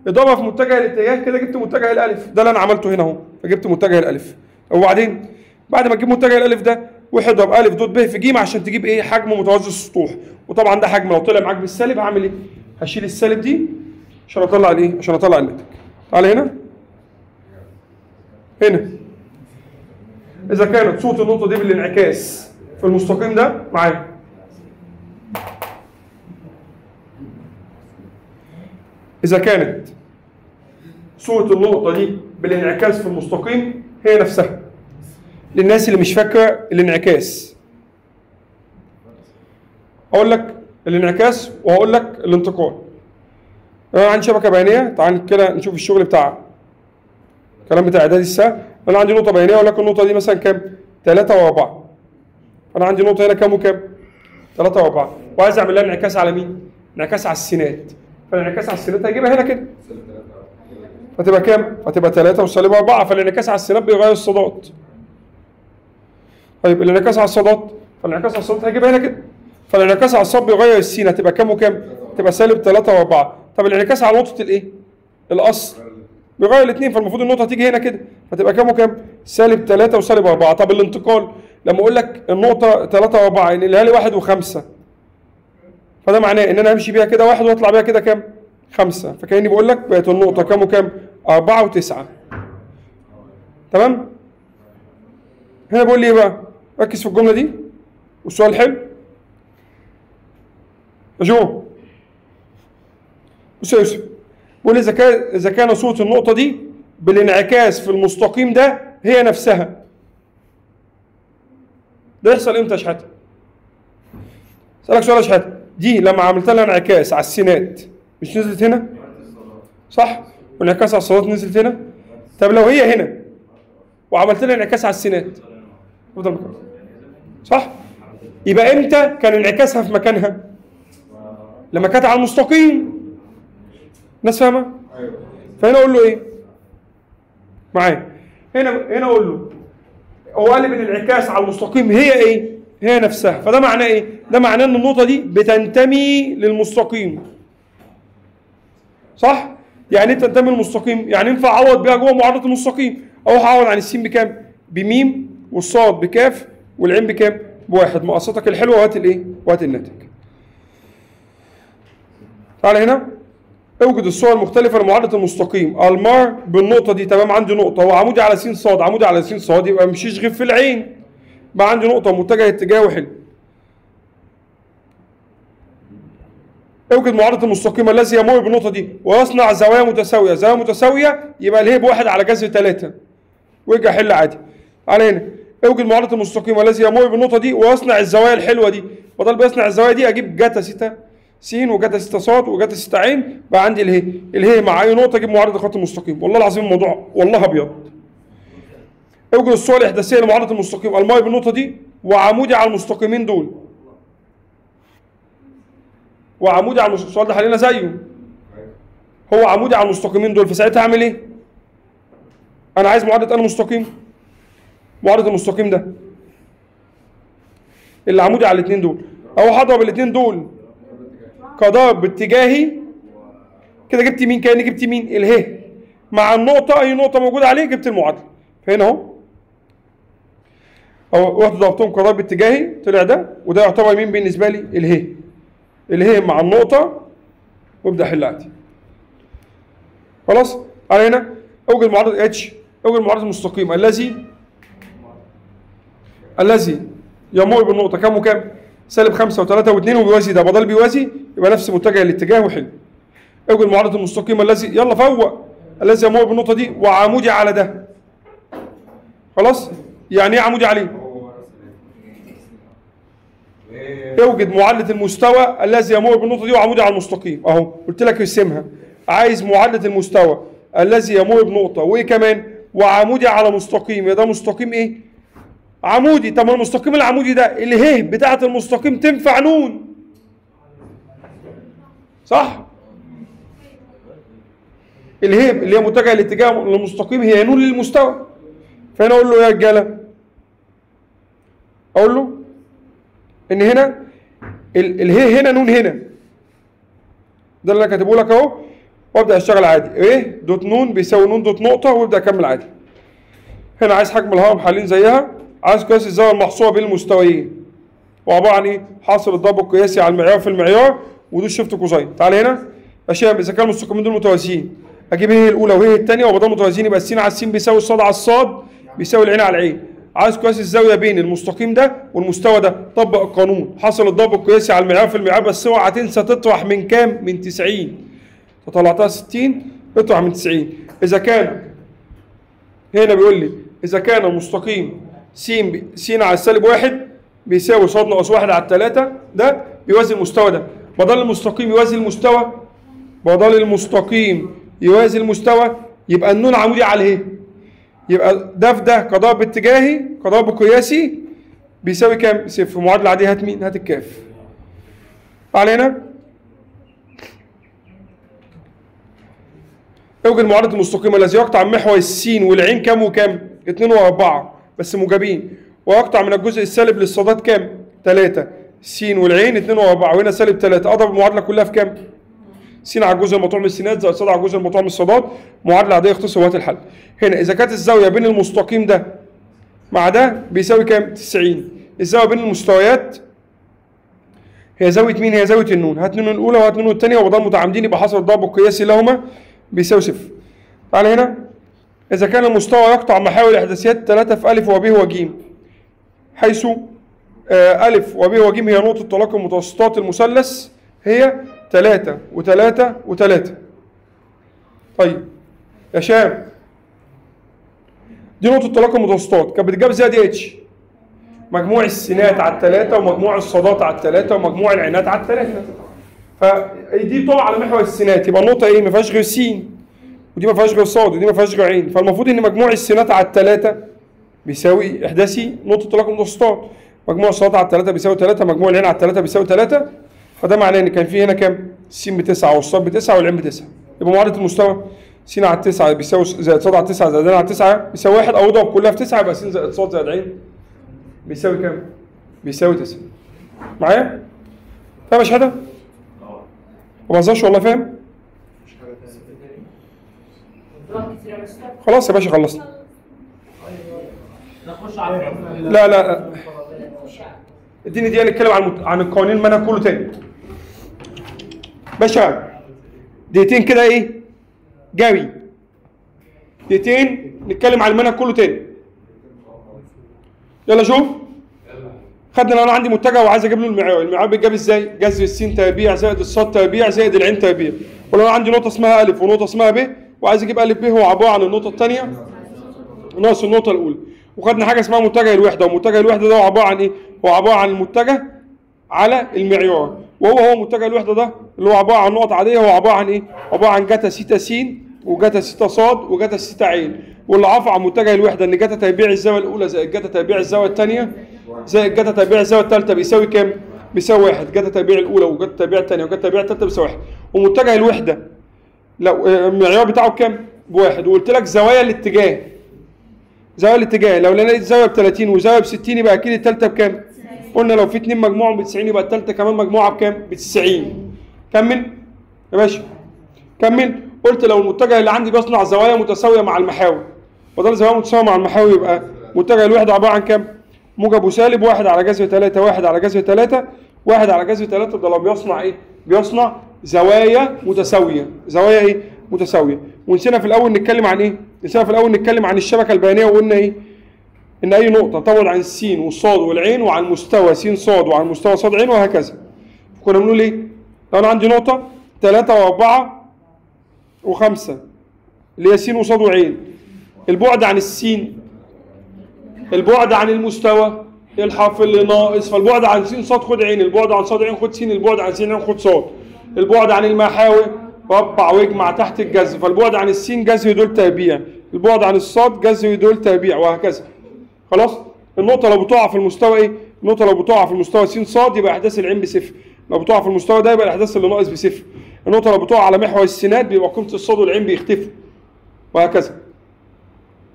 اضافه في متجه الاتجاه كده جبت متجه الالف. ده اللي انا عملته هنا اهو. فجبت متجه الالف. وبعدين بعد ما تجيب متجه الالف ده روح اضرب ا ض ب في ج عشان تجيب ايه؟ حجم متوازي السطوح. وطبعا ده حجم لو طلع معاك بالسالب هعمل ايه؟ هشيل السالب دي عشان اطلع الايه؟ عشان اطلع الناتج. تعال هنا. اذا كانت صوره النقطه دي بالانعكاس في المستقيم ده معايا. اذا كانت صوره النقطه دي بالانعكاس في المستقيم هي نفسها. للناس اللي مش فاكره الانعكاس اقول لك الانعكاس وهقول لك الانتقال. انا عندي شبكه بيانيه. تعال كده نشوف الشغل بتاعها. الكلام بتاع اعدادي الساعه. انا عندي نقطه بيانيه ولكن النقطه دي مثلا كام؟ 3 و4. انا عندي نقطه هنا كام وكام؟ 3 و4 وعايز اعمل لها انعكاس على مين؟ انعكاس على السينات. فالانعكاس على السينات هجيبها هنا كده. فتبقى كام؟ هتبقى 3 وسالب 4. فالانعكاس على السينات بيغير الصادات. طيب الانعكاس على الصادات. فالانعكاس على الصادات هجيبها هنا كده. فالانعكاس على الصاد بيغير السين. هتبقى كام وكام؟ تبقى سالب 3 و4. طب الانعكاس على نقطه الايه؟ الاصل بيغير الاثنين. فالمفروض النقطه تيجي هنا كده. فتبقى كام وكام؟ سالب 3 وسالب 4. طب الانتقال لما اقول لك النقطه 3 و4 انقلها لي 1 و5. فده معناه ان انا همشي بيها كده 1 واطلع بيها كده كام؟ 5. فكاني بقول لك بقت النقطه كام وكام؟ 4 و9. تمام؟ هنا بقول لي ايه بقى؟ ركز في الجمله دي والسؤال حلو. جو بص يا يوسف. بقول اذا كان صوره النقطه دي بالانعكاس في المستقيم ده هي نفسها. ده يحصل امتى يا شحاته؟ اسالك سؤال يا شحاته. دي لما عملت لها انعكاس على السينات مش نزلت هنا؟ صح؟ وانعكاس على الصادات نزلت هنا؟ طب لو هي هنا وعملت لها انعكاس على السينات افضل مكانها. صح؟ يبقى امتى كان انعكاسها في مكانها؟ لما كانت على المستقيم. الناس فاهمه؟ فهنا اقول له ايه؟ معايا. هنا اقول له هو قال لي بالانعكاس على المستقيم هي ايه؟ هي نفسها. فده معناه ايه؟ ده معناه ان النقطه دي بتنتمي للمستقيم. صح؟ يعني ايه تنتمي للمستقيم؟ يعني ينفع اعوض بيها جوه معادله المستقيم. اروح اعوض عن السين بكام؟ بميم والصاد بكاف والعين بكام؟ بواحد. مقصتك الحلوه وهات الايه؟ وهات الناتج. تعالى هنا. اوجد الصور المختلفة لمعادلة المستقيم. المار بالنقطة دي، تمام، عندي نقطة وعمودي على س ص، عمودي على س ص يبقى ممشيش غير في العين. بقى عندي نقطة متجه اتجاه وحلو. اوجد معادلة المستقيم الذي يمر بالنقطة دي ويصنع زوايا متساوية. زوايا متساوية يبقى الهي بواحد على جذر 3. وارجع حل عادي. تعالى هنا. اوجد معادلة المستقيم الذي يمر بالنقطة دي ويصنع الزوايا الحلوة دي. بدل بيصنع الزوايا دي اجيب جتا ستة س وجتا ستة ص وجتا ستة عين. بقى عندي الهي. الهي مع اي نقطة اجيب معادلة الخط المستقيم. والله العظيم الموضوع والله ابيض. اوجد الصور الإحداثية لمعادلة المستقيم المار بالنقطة دي وعمودي على المستقيمين دول. وعمودي على السؤال ده حلينا زيه. هو عمودي على المستقيمين دول، فساعتها اعمل ايه؟ انا عايز معادله انا مستقيم. معادله المستقيم ده اللي عمودي على الاثنين دول، او هضرب الاثنين دول كضرب باتجاهي كده. جبت مين؟ كاني جبت مين؟ الهي مع النقطه، اي نقطه موجوده عليه جبت المعادله. فهنا اهو او رحت ضربتهم كضرب باتجاهي طلع ده، وده يعتبر مين بالنسبه لي؟ الهي. الهي مع النقطة وابدأ حل عادي. خلاص؟ على هنا اوجد معادلة اتش. اوجد معادلة المستقيم الذي يمر بالنقطة كام وكام؟ سالب 5 و3 و2 وبيوازي ده، بدل بيوازي يبقى نفس متجه الاتجاه وحلو. اوجد معادلة المستقيم الذي يلا فوق الذي يمر بالنقطة دي وعمودي على ده. خلاص؟ يعني ايه عمودي عليه؟ اوجد معادلة المستوى الذي يمر بالنقطة دي وعمودي على المستقيم. اهو قلت لك ارسمها. عايز معادلة المستوى الذي يمر بنقطة وايه كمان؟ وعمودي على مستقيم. يا ده مستقيم ايه؟ عمودي. طب المستقيم العمودي ده الهي بتاعة المستقيم تنفع نون. صح؟ الهي اللي هي متجهة الاتجاه للمستقيم هي نون للمستوى. فهنا اقول له يا رجالة، اقول له ان هنا الهي هنا نون هنا. ده اللي انا كاتبه لك اهو، وابدا اشتغل عادي. ايه دوت نون بيساوي نون دوت نقطه، وابدا اكمل عادي. هنا عايز حجم الهرم حالين زيها. عايز قياس الزاويه المحصوره بين المستويين، وعباره عن ايه؟ حاصل الضرب القياسي على المعيار في المعيار ودول شيفت كوساين. تعال هنا اشياء اذا كانوا المستقيمين دول متوازيين اجيب هي الاولى وهي الثانيه، وبدل متوازيين يبقى السين على السين بيساوي الصاد على الصاد بيساوي العين على العين. عايز قياس الزاويه بين المستقيم ده والمستوى ده، طبق القانون. حصل الضرب القياسي على المعيار في المعيار، بس اوعى تنسى تطرح من كام؟ من 90. فطلعتها 60 اطرح من 90. اذا كان هنا بيقول لي اذا كان المستقيم س على السالب 1 بيساوي صاد ناقص 1 على 3 ده بيوازي المستوى ده. بدل المستقيم يوازي المستوى، بدل المستقيم يوازي المستوى، يبقى النون عمودي على ايه؟ يبقى ده في ده كضرب اتجاهي كضرب قياسي بيساوي كام؟ صفر. معادله عاديه. هات مين؟ هات الكاف. تعال هنا اوجد معادله المستقيم الذي يقطع محور السين والعين كام وكام؟ 2 و4 بس موجبين، ويقطع من الجزء السالب للصادات كام؟ 3. س والعين 2 و4 وهنا سالب 3. اضرب المعادله كلها في كام؟ س على الجزء المقطوع من السينات زائد صاد على الجزء المقطوع من الصادات. معادله عاديه اختصر وقت الحل. هنا اذا كانت الزاويه بين المستقيم ده مع ده بيساوي كام؟ 90. الزاويه بين المستويات هي زاويه مين؟ هي زاويه النون. هات نون الاولى وهات نون الثانيه وبضل متعامدين يبقى حصل الضرب القياسي لهما بيساوي صفر. تعال هنا اذا كان المستوى يقطع محاور الاحداثيات 3 في ا وب وج، حيث ا وب وج هي نقطه تلاقي متوسطات المثلث هي 3 و3 و3. طيب يا شباب دي نقطة تلاقي المتوسطات كانت بتتجاب ازاي؟ دي اتش مجموع السينات على 3 ومجموع الصادات على 3 ومجموع العينات على 3. فدي طبعا على محور السينات، يبقى النقطة ايه؟ ما فيهاش غير س، ودي ما فيهاش غير صاد، ودي ما فيهاش غير عين. فالمفروض ان مجموع السينات على 3 بيساوي احداثي نقطة تلاقي المتوسطات. مجموع الصادات على 3 بيساوي 3، مجموع العين على 3 بيساوي 3. فده معناه ان كان في هنا كام؟ س ب9 والصاد ب9 والعين ب9. يبقى معادله المستوى س على 9 بيساوي زائد صاد على 9 زائد عين على 9 بيساوي 1، او اضرب كلها في 9 يبقى س زائد صاد زائد عين بيساوي كام؟ بيساوي 9. معايا؟ فاهم يا شهاده؟ ما بهزرش والله. فاهم؟ خلاص يا باشا خلصنا. لا لا اديني دقيقه نتكلم عن القوانين المنهج كله تاني. باشا دقيقتين كده ايه جري، دقيقتين نتكلم على المنهج كله تاني. يلا شوف، خدنا لو انا عندي متجه وعايز اجيب له المعيار، المعيار بيتجاب ازاي؟ جذر السين تربيع زائد الصاد تربيع زائد العين تربيع. ولو انا عندي نقطه اسمها الف ونقطه اسمها ب وعايز اجيب الف ب، هو عباره عن النقطه الثانيه ناقص النقطه الاولى. وخدنا حاجه اسمها متجه الوحده، ومتجه الوحده ده هو عباره عن ايه؟ هو عباره عن المتجه على المعيار، وهو متجه الوحده ده اللي هو عباره عن نقط عاديه، هو عباره عن ايه؟ عباره عن جتا سيتا س وجتا سيتا ص وجتا سيتا عين. واللي عرف عن متجه الوحده ان جتا تربيع الزاويه الاولى زائد جتا تربيع الزاويه الثانيه زائد جتا تربيع الزاويه الثالثه بيساوي كام؟ بيساوي 1. جتا تربيع الاولى وجتا تربيع الثانيه وجتا تربيع الثالثه بيساوي 1. ومتجه الوحده لو المعيار بتاعه بكام؟ ب1. وقلت لك زوايا الاتجاه، زاويه الاتجاه لو لقيت زاويه ب 30 وزاويه ب 60 يبقى اكيد الثالثه بكام؟ قلنا لو في 2 مجموعهم ب 90 يبقى الثالثه كمان مجموعه بكام؟ ب 90. كمل يا باشا كمل. قلت لو المتجه اللي عندي بيصنع زوايا متساويه مع المحاور، وده زوايا متساويه مع المحاور، يبقى متجه الوحده عباره عن كام؟ موجب وسالب 1 على جذر 3 1 على جذر 3 1 على جذر 3. ده لو بيصنع ايه؟ بيصنع زوايا متساويه، زوايا ايه؟ متساويه. ونسينا في الاول نتكلم عن ايه؟ نسينا في الاول نتكلم عن الشبكه البيانيه، وقلنا ايه؟ ان اي نقطه تبعد عن السين والصاد والعين وعن مستوى س صاد وعن مستوى صاد عين وهكذا. كنا بنقول ايه؟ لو انا عندي نقطه 3 و4 و5 اللي هي س وصاد وعين، البعد عن السين، البعد عن المستوى الحرف اللي ناقص، فالبعد عن س صاد خد عين، البعد عن صاد عين خد س، البعد عن س عين خد صاد، البعد عن المحاور ربع واجمع تحت الجذر، فالبعد عن السين جذر دول تربيع، البعد عن الصاد جذر دول تربيع وهكذا. خلاص؟ النقطة لو بتقع في المستوى ايه؟ النقطة لو بتقع في المستوى س صاد يبقى احداث العين بصفر، لو بتقع في المستوى ده يبقى الاحداث اللي ناقص بصفر. النقطة لو بتقع على محور السينات بيبقى قيمة الصاد والعين بيختفوا وهكذا.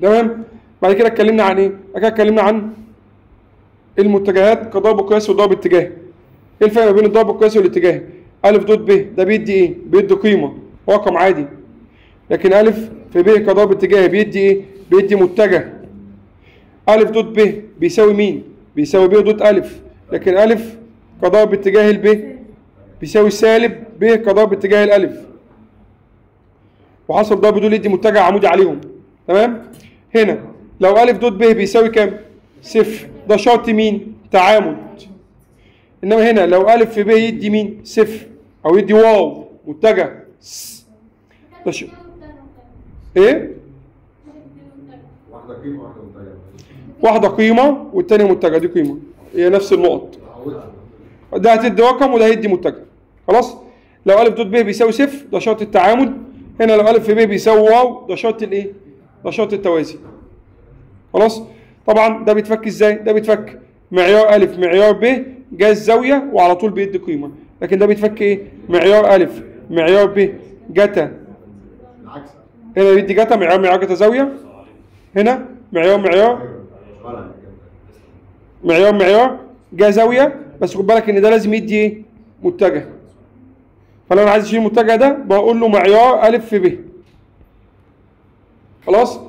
تمام؟ بعد كده اتكلمنا عن ايه؟ بعد كده اتكلمنا عن المتجهات كضرب قياسي وضرب اتجاهي. ايه الفرق ما بين الضرب القياسي والاتجاهي؟ أ د ب ده بيدي ايه؟ بيدي قيمة رقم عادي. لكن أ في ب كضرب اتجاهي بيدي ايه؟ بيدي متجه. أ د ب بيساوي مين؟ بيساوي ب د أ، لكن أ كضرب اتجاه الب بيساوي سالب ب كضرب اتجاه الألف. وحصل ضرب دول يدي متجه عمودي عليهم. تمام؟ هنا لو أ د ب بيساوي كام؟ صفر، ده شرط مين؟ تعامد. انما هنا لو أ في ب يدي مين؟ صفر او يدي واو متجه. ده ايه؟ واحدة قيمة واحدة متجهة. واحدة قيمة والتانية متجه، دي قيمة هي نفس النقط. ده هتدي رقم وده هيدي متجه. خلاص؟ لو أ د ب بيساوي صفر ده شرط التعامد. هنا لو أ في ب بيساوي واو ده شرط الايه؟ ده شرط التوازي. خلاص؟ طبعا ده بيتفك ازاي؟ ده بيتفك معيار أ معيار ب جاز زاوية وعلى طول بيدي قيمة، لكن ده بيتفك ايه؟ معيار أ معيار ب جتا، هنا بيدي جتا معيار جتا زاوية، هنا معيار جا زاوية، بس خد بالك ان ده لازم يدي ايه؟ متجه. فلو انا عايز اشيل المتجه ده بقول له معيار أ في ب. خلاص؟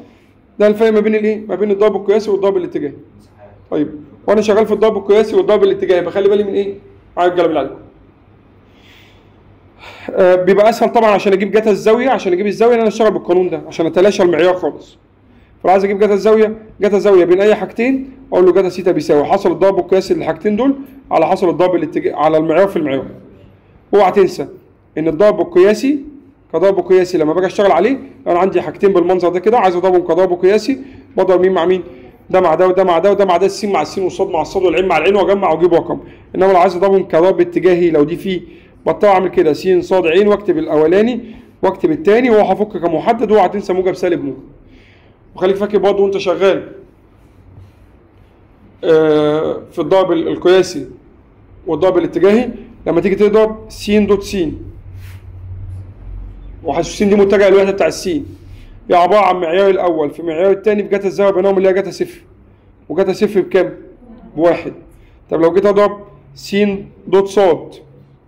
ده الفرق ما بين الايه؟ ما بين الضرب القياسي والضرب الاتجاهي. طيب وانا شغال في الضرب القياسي والضرب الاتجاهي بخلي بالي من ايه؟ معايا القلم اللي عليكم. بيبقى اسهل طبعا عشان اجيب جتا الزاويه، عشان اجيب الزاويه ان انا اشتغل بالقانون ده عشان اتلاشى المعيار خالص. فلو عايز اجيب جتا الزاويه، جتا زاويه بين اي حاجتين اقول له جتا سيتا بيساوي حصل الضرب القياسي للحاجتين دول على حصل الضرب الاتجاهي على المعيار في المعيار. اوعى تنسى ان الضرب القياسي كضرب قياسي لما باجي اشتغل عليه لو انا عندي حاجتين بالمنظر ده كده عايز اضربهم كضرب قياسي بضرب مين مع مين؟ ده مع ده وده مع ده وده مع ده، السين مع السين والصاد مع الصاد والعين مع العين واجمع واجيب رقم. انما لو عايز اضربهم كضرب اتجاهي لو دي فيه بضطر اعمل كده س صاد عين واكتب الاولاني واكتب الثاني وهو هفك كمحدد. واوعى تنسى موجب سالب موجب. وخليك فاكر برضه وانت شغال في الضرب القياسي والضرب الاتجاهي لما تيجي تضرب س دوت س وحاسس دي متجه الوحده بتاع السين، هي عباره عن معيار الاول في معيار الثاني بجتا الزاويه بينهم اللي هي جتا صفر، وجتا صفر بكام؟ بواحد. طب لو جيت اضرب س دوت صاد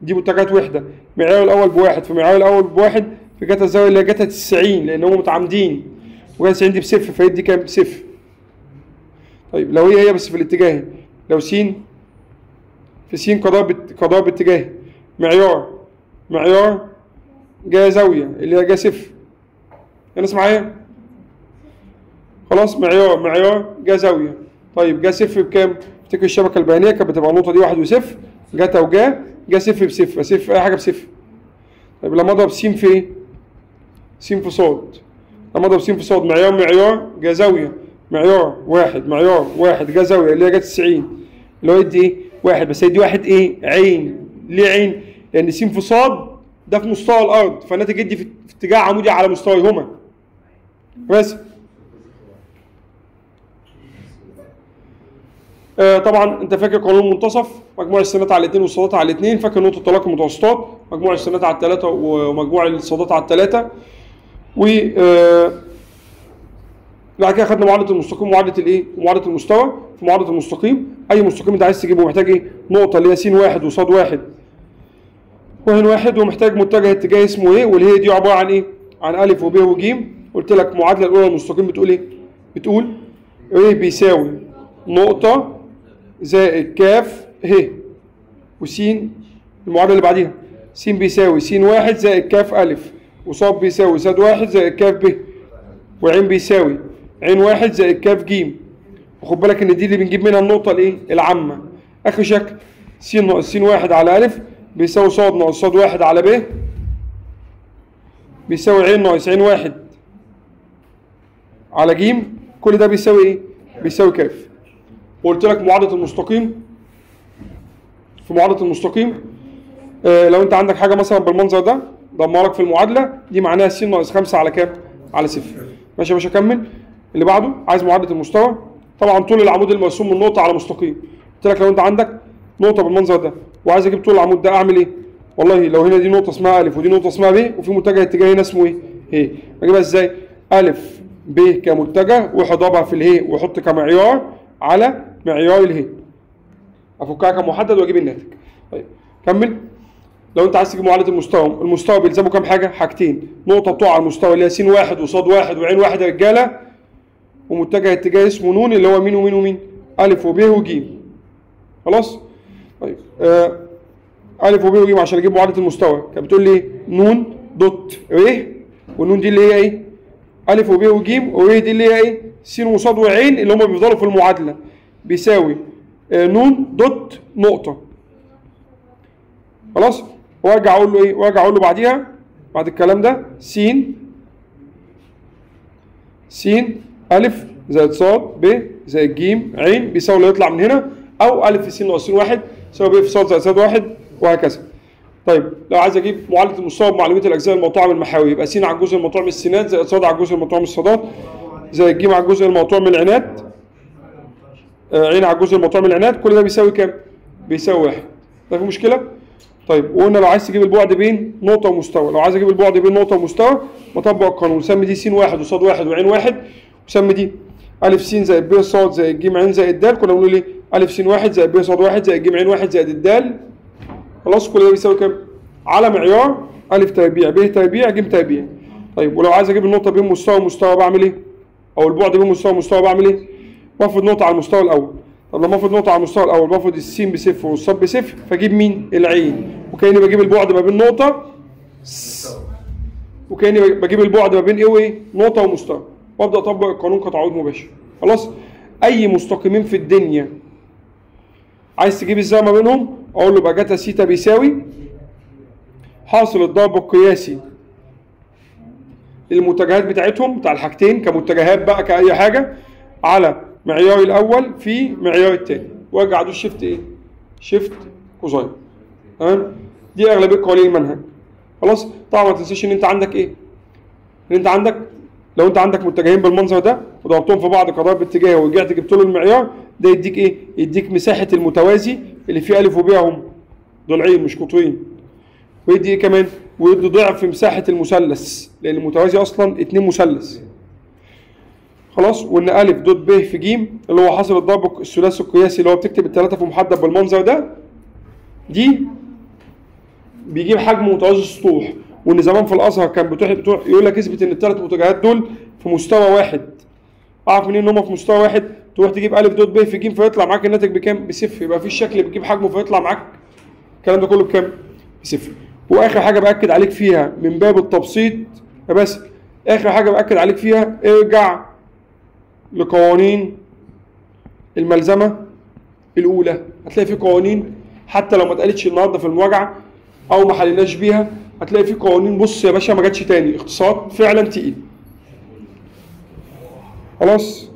دي متجهات وحده، معيار الاول بواحد في معيار الاول بواحد في جتا الزاويه اللي هي جتا 90 لان هم متعامدين، وجتا 90 دي بصفر فيدي كام؟ صفر. طيب لو هي بس في الاتجاهي، لو س في س كضرب اتجاهي معيار جا زاويه اللي هي جا صفر. الناس معايا؟ خلاص معيار جا زاويه. طيب جا صفر بكام؟ افتكر الشبكه البيانيه كانت بتبقى النقطه دي 1 وصفر، جتا جا صفر بصفر، صفر اي حاجه بصفر. طيب لما اضرب س في ايه؟ س في صاد. لما اضرب س في صاد معيار جا زاويه، معيار واحد جا زاويه اللي هي جا 90 اللي هو يدي ايه؟ واحد. بس هيدي واحد ايه؟ عين. ليه عين؟ لان س في صاد ده في مستوى الارض، فالناتج يدي في اتجاه عمودي على مستويهما. بس طبعا انت فاكر قانون المنتصف، مجموع السينات على الاثنين والصادات على الاثنين، فاكر نقطه تلاقي المتوسطات، مجموع السينات على الثلاثه ومجموع الصادات على الثلاثه. و بعد كده خدنا معادله المستقيم ومعادله الايه؟ ومعادله المستوى. في معادله المستقيم اي مستقيم انت عايز تجيبه محتاج ايه؟ نقطه اللي هي س واحد وصاد واحد وهن واحد، ومحتاج متجه اتجاه اسمه ايه؟ واللي هي دي عباره عن ايه؟ عن الف وب وج. قلت لك المعادله الاولى للمستقيم بتقول ايه؟ بتقول ايه بيساوي نقطه زائد كاف ه وس. المعادله اللي بعديها س بيساوي س واحد زائد كاف الف، وصاد بيساوي صاد واحد زائد كاف ب، وعين بيساوي عين واحد زائد كاف ج. وخد بالك ان دي اللي بنجيب منها النقطه الايه؟ العامه. اخر شكل س ناقص س واحد على الف بيساوي صاد ناقص صاد واحد على ب بيساوي عين ناقص عين واحد على ج. كل ده بيساوي ايه؟ بيساوي كاف. وقلت لك معادله المستقيم، في معادله المستقيم لو انت عندك حاجه مثلا بالمنظر ده ضمها لك في المعادله دي، معناها س ناقص 5 على كام؟ على صفر. ماشي يا باشا كمل. اللي بعده عايز معادله المستوى. طبعا طول العمود المرسوم من نقطه على مستقيم. قلت لك لو انت عندك نقطه بالمنظر ده وعايز اجيب طول العمود ده اعمل ايه؟ والله لو هنا دي نقطه اسمها الف ودي نقطه اسمها ب وفي متجه اتجاه هنا اسمه ايه؟ ه. بجيبها ازاي؟ الف ب كمتجه واضربها في اله واحط كمعيار على معيار اله، افكها كمحدد واجيب الناتج. طيب كمل. لو انت عايز تجيب معادله المستوى، المستوى بيلزمه كام حاجه؟ حاجتين. نقطه بتقع على المستوى اللي هي س واحد وصاد واحد وعين واحد يا رجاله، ومتجه اتجاه اسمه نون اللي هو مين ومين ومين؟ الف وب وج. خلاص؟ طيب الف وب وج عشان اجيب معادله المستوى كانت بتقول لي نون دوت ر، والنون دي اللي هي ايه؟ الف وب وج، ور دي اللي هي ايه؟ س وصاد وعين اللي هم بيفضلوا في المعادله بيساوي نون دوت نقطه. خلاص؟ وارجع اقول له ايه؟ وارجع اقول له بعديها بعد الكلام ده س الف زائد صاد ب زائد ج عين بيساوي اللي يطلع من هنا، او الف في س ناقص س واحد يساوي ب في صاد زائد صاد واحد وهكذا. طيب لو عايز اجيب معادله المستوى بمعلومات الاجزاء المقطوعه من المحاوي يبقى س على الجزء المقطوع من السينات زائد صاد على الجزء المقطوع من الصادات زائد ج على الجزء المقطوع من العنات عين على الجزء المقطوع من العنات. كل ده بيساوي كام؟ بيساوي واحد. ده في مشكله؟ طيب وقلنا لو عايز تجيب البعد بين نقطه ومستوى، لو عايز اجيب البعد بين نقطه ومستوى بطبق القانون، سمي دي س واحد وصاد واحد وعين واحد، وسمي دي الف س زائد ب صاد زائد ج عين زائد د. كنا بنقول ايه؟ الف س واحد زائد ب صاد واحد زائد ج عين واحد زائد الدال. خلاص؟ كل ده بيساوي كام؟ على معيار الف تربيع ب تربيع ج تربيع. طيب ولو عايز اجيب النقطه بين مستوى ومستوى بعمل ايه؟ او البعد بين مستوى ومستوى بعمل ايه؟ بفرض نقطه على المستوى الاول. طب لما افرض نقطه على المستوى الاول بفرض السين بصفر والصاد بصفر، فاجيب مين؟ العين. وكاني بجيب البعد ما بين نقطه وكاني بجيب البعد ما بين ايه وايه؟ نقطه ومستوى، وابدا اطبق القانون كتعويض مباشر. خلاص؟ اي مستقيمين في الدنيا عايز تجيب الزاويه ما بينهم اقول له يبقى جتا سيتا بيساوي حاصل الضرب القياسي للمتجهات بتاعتهم بتاع الحاجتين كمتجهات بقى كاي حاجه على معياري الاول في معياري الثاني، وارجع ادوس شيفت ايه؟ شيفت كوزاين. تمام؟ دي اغلبيه قوانين المنهج. خلاص؟ طبعا ما تنساش ان انت عندك ايه؟ ان انت عندك لو انت عندك متجهين بالمنظر ده وضربتهم في بعض كضرب اتجاه ورجعت جبت له المعيار ده يديك ايه؟ يديك مساحه المتوازي اللي فيه الف وب هم ضلعين مش قطرين. ويدي ايه كمان؟ ويدي ضعف مساحه المثلث لان المتوازي اصلا 2 مثلث. خلاص؟ وان ا دوت ب في ج اللي هو حاصل الضرب الثلاثي القياسي اللي هو بتكتب الثلاثه في محدد بالمنظر ده دي بيجيب حجم متوازي السطوح. وان زمان في الازهر كان بتوع يقول لك اثبت ان الثلاث متجهات دول في مستوى واحد. اعرف منين ان هم في مستوى واحد؟ تروح تجيب ا دوت ب في ج فيطلع معاك الناتج بكام؟ بصفر. يبقى في الشكل بتجيب حجمه فيطلع معاك الكلام ده كله بكام؟ بصفر. واخر حاجه باكد عليك فيها من باب التبسيط يا بس، اخر حاجه باكد عليك فيها ارجع لقوانين الملزمه الاولى. هتلاقي في قوانين حتى لو ما اتقالتش النهارده في المراجعه او ما حليناش بيها، هتلاقي في قوانين. بص يا باشا ما جاتش تاني، اقتصاد فعلا تقيل. خلاص